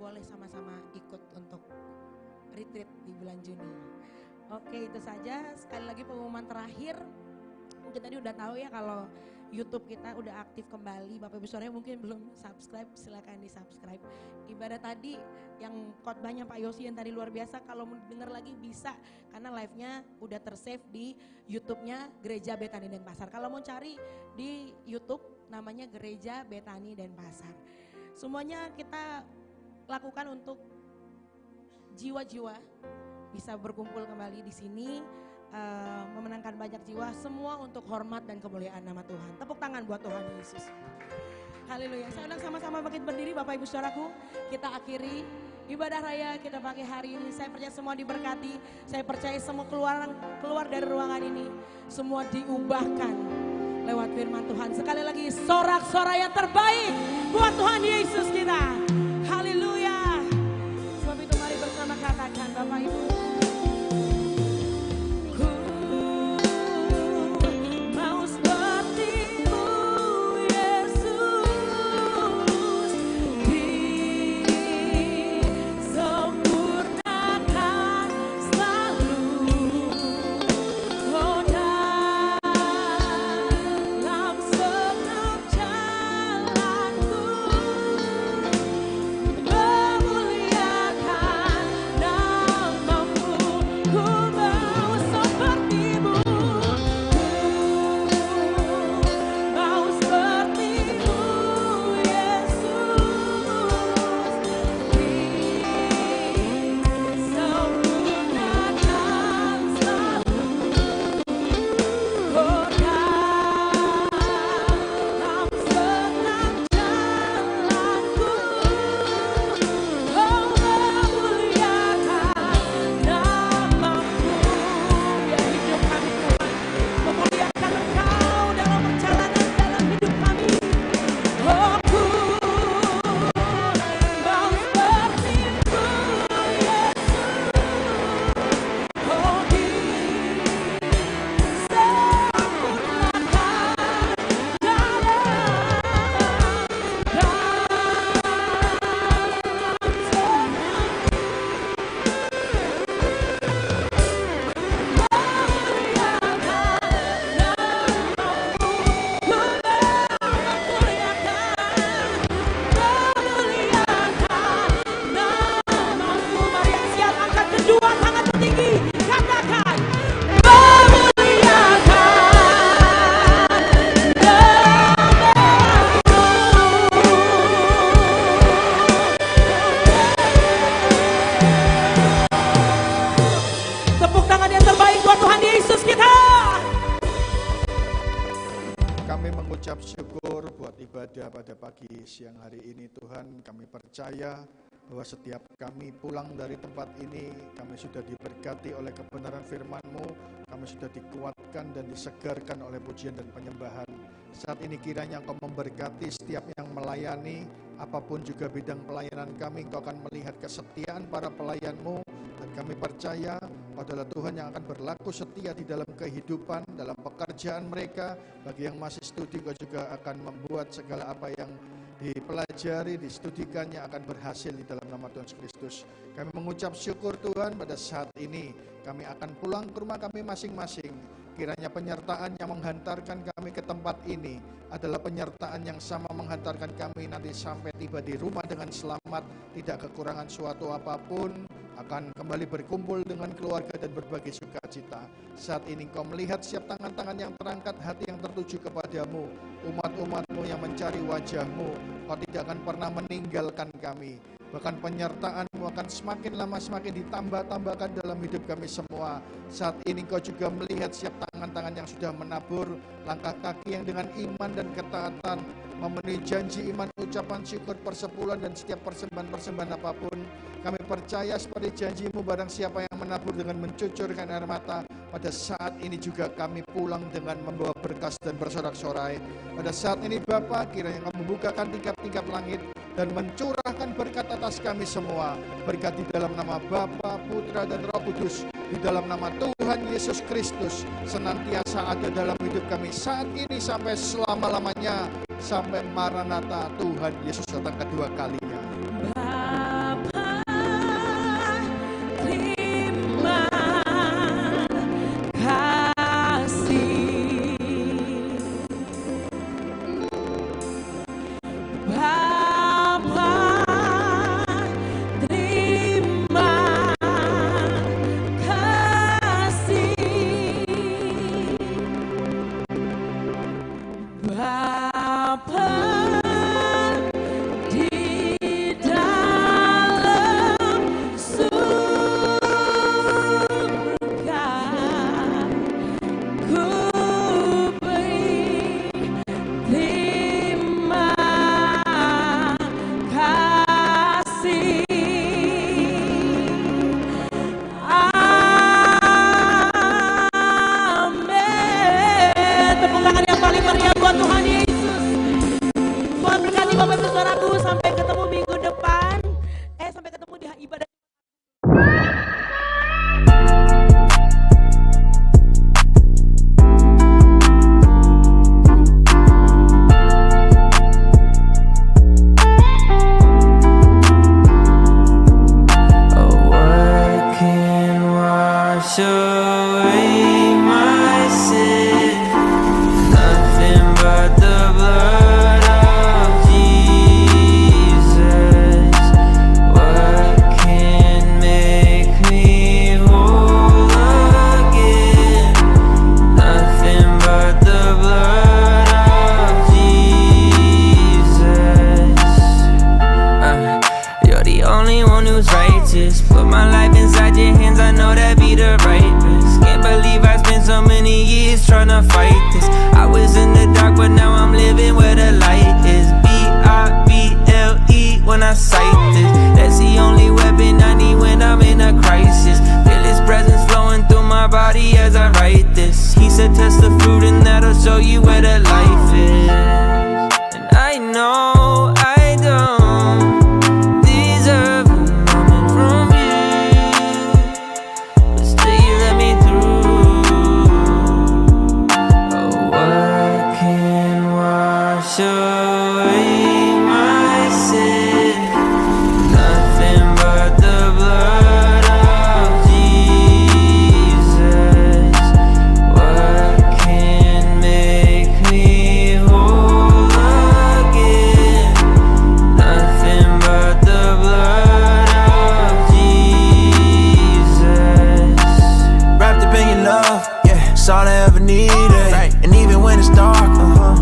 Speaker 2: boleh sama-sama ikut untuk retreat di bulan Juni. Oke, itu saja. Sekali lagi pengumuman terakhir. Mungkin tadi udah tahu ya kalau YouTube kita udah aktif kembali. Bapak Ibu Saudara mungkin belum subscribe, silakan di subscribe. Ibadah tadi yang khotbahnya Pak Yosi yang tadi luar biasa, kalau mau denger lagi bisa karena live-nya udah tersave di YouTube-nya Gereja Betani Denpasar. Kalau mau cari di YouTube namanya Gereja Betani Denpasar. Semuanya kita lakukan untuk jiwa-jiwa bisa berkumpul kembali di sini. Memenangkan banyak jiwa, semua untuk hormat dan kemuliaan nama Tuhan. Tepuk tangan buat Tuhan Yesus. Haleluya. Saya undang sama-sama bangkit berdiri Bapak Ibu Saudaraku. Kita akhiri ibadah raya kita pakai hari ini. Saya percaya semua diberkati. Saya percaya semua keluar dari ruangan ini semua diubahkan lewat firman Tuhan. Sekali lagi sorak-sorai yang terbaik buat Tuhan Yesus kita. Haleluya. Sebab itu mari bersama katakan Bapak Ibu.
Speaker 5: mengucap syukur buat ibadah pada pagi siang hari ini Tuhan. Kami percaya bahwa setiap kami pulang dari tempat ini, kami sudah diberkati oleh kebenaran firman-Mu, kami sudah dikuatkan dan disegarkan oleh pujian dan penyembahan. Saat ini kiranya Engkau memberkati setiap yang melayani, apapun juga bidang pelayanan kami, Engkau akan melihat kesetiaan para pelayan-Mu, dan kami percaya adalah Tuhan yang akan berlaku setia di dalam kehidupan, dalam pekerjaan mereka. Bagi yang masih studi, Engkau juga akan membuat segala apa yang dipelajari, distudikannya akan berhasil di dalam nama Tuhan Yesus Kristus. Kami mengucap syukur Tuhan pada saat ini. Kami akan pulang ke rumah kami masing-masing. Kiranya penyertaan yang menghantarkan kami ke tempat ini adalah penyertaan yang sama menghantarkan kami nanti sampai tiba di rumah dengan selamat, tidak kekurangan suatu apapun, akan kembali berkumpul dengan keluarga dan berbagi sukacita. Saat ini Engkau melihat setiap tangan-tangan yang terangkat, hati yang tertuju kepadamu, umat-umat-Mu yang mencari wajah-Mu. Kau tidak akan pernah meninggalkan kami. Bahkan penyertaan-Mu akan semakin lama semakin ditambah-tambahkan dalam hidup kami semua. Saat ini Engkau juga melihat setiap tangan-tangan yang sudah menabur, langkah kaki yang dengan iman dan ketaatan memenuhi janji iman, ucapan syukur, persepuluhan dan setiap persembahan-persembahan apapun. Kami percaya seperti janji-Mu, barang siapa yang menabur dengan mencucurkan air mata, pada saat ini juga kami pulang dengan membawa berkas dan bersorak-sorai. Pada saat ini Bapa, kiranya Engkau membukakan tingkap-tingkap langit dan mencurahkan berkat atas kami semua. Berkat di dalam nama Bapa, Putra dan Roh Kudus, di dalam nama Tuhan Yesus Kristus, senantiasa ada dalam hidup kami saat ini sampai selama-lamanya, sampai Maranatha, Tuhan Yesus datang kedua kalinya.
Speaker 6: Bapa, terima kasih. Bapa, terima kasih. Bapa, di dalam surga, ku beri terima kasih. Amin. Tepuk tangan yang paling meriah buat Tuhan Yesus. Tuhan berkati Bapak Ibu Saudaraku, sampai ketemu minggu depan. Sampai ketemu di ibadah.
Speaker 1: What can wash away my sin? Nothing but the blood of Jesus. What can make me whole again? Nothing but the blood of Jesus. You're the only one who's righteous. Put my life inside your hands, I know that be the right risk. Can't believe I spent so many years trying to fight this. I was in the dark, but now I'm living where the light is. B-I-B-L-E when I cite this. That's the only weapon I need when I'm in a crisis. Feel His presence flowing through my body as I write this. He said test the fruit and that'll show you where the life is. And I know I don't deserve a moment from you, but still you let me through. Oh, what can wash away my sin? Nothing but the blood of Jesus. What can make me whole again? Nothing but the blood of Jesus.
Speaker 7: Wrapped up in your love, yeah, it's all I ever needed. And even when it's dark,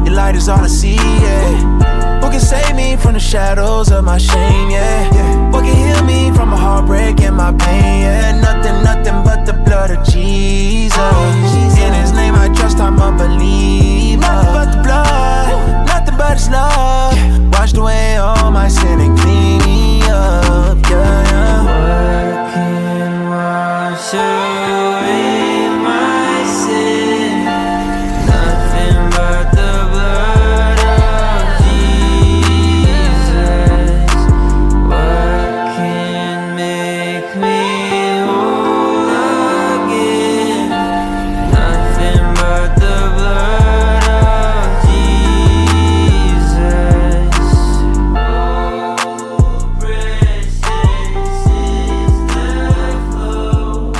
Speaker 7: your light is all I see, yeah. Who can save me from the shadows of my shame, yeah. What can heal me from my heartbreak and my pain, yeah. Nothing but the blood of Jesus. In His name I trust, I'm a believer. Nothing but the blood.
Speaker 1: away my sin. Nothing but the blood of Jesus. What can make me whole again? Nothing but the blood of Jesus. Oh, precious is the flow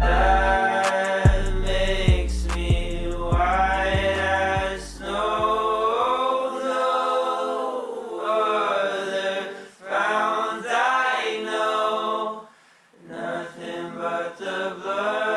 Speaker 1: that makes me white as snow. No other fount I know, nothing but the blood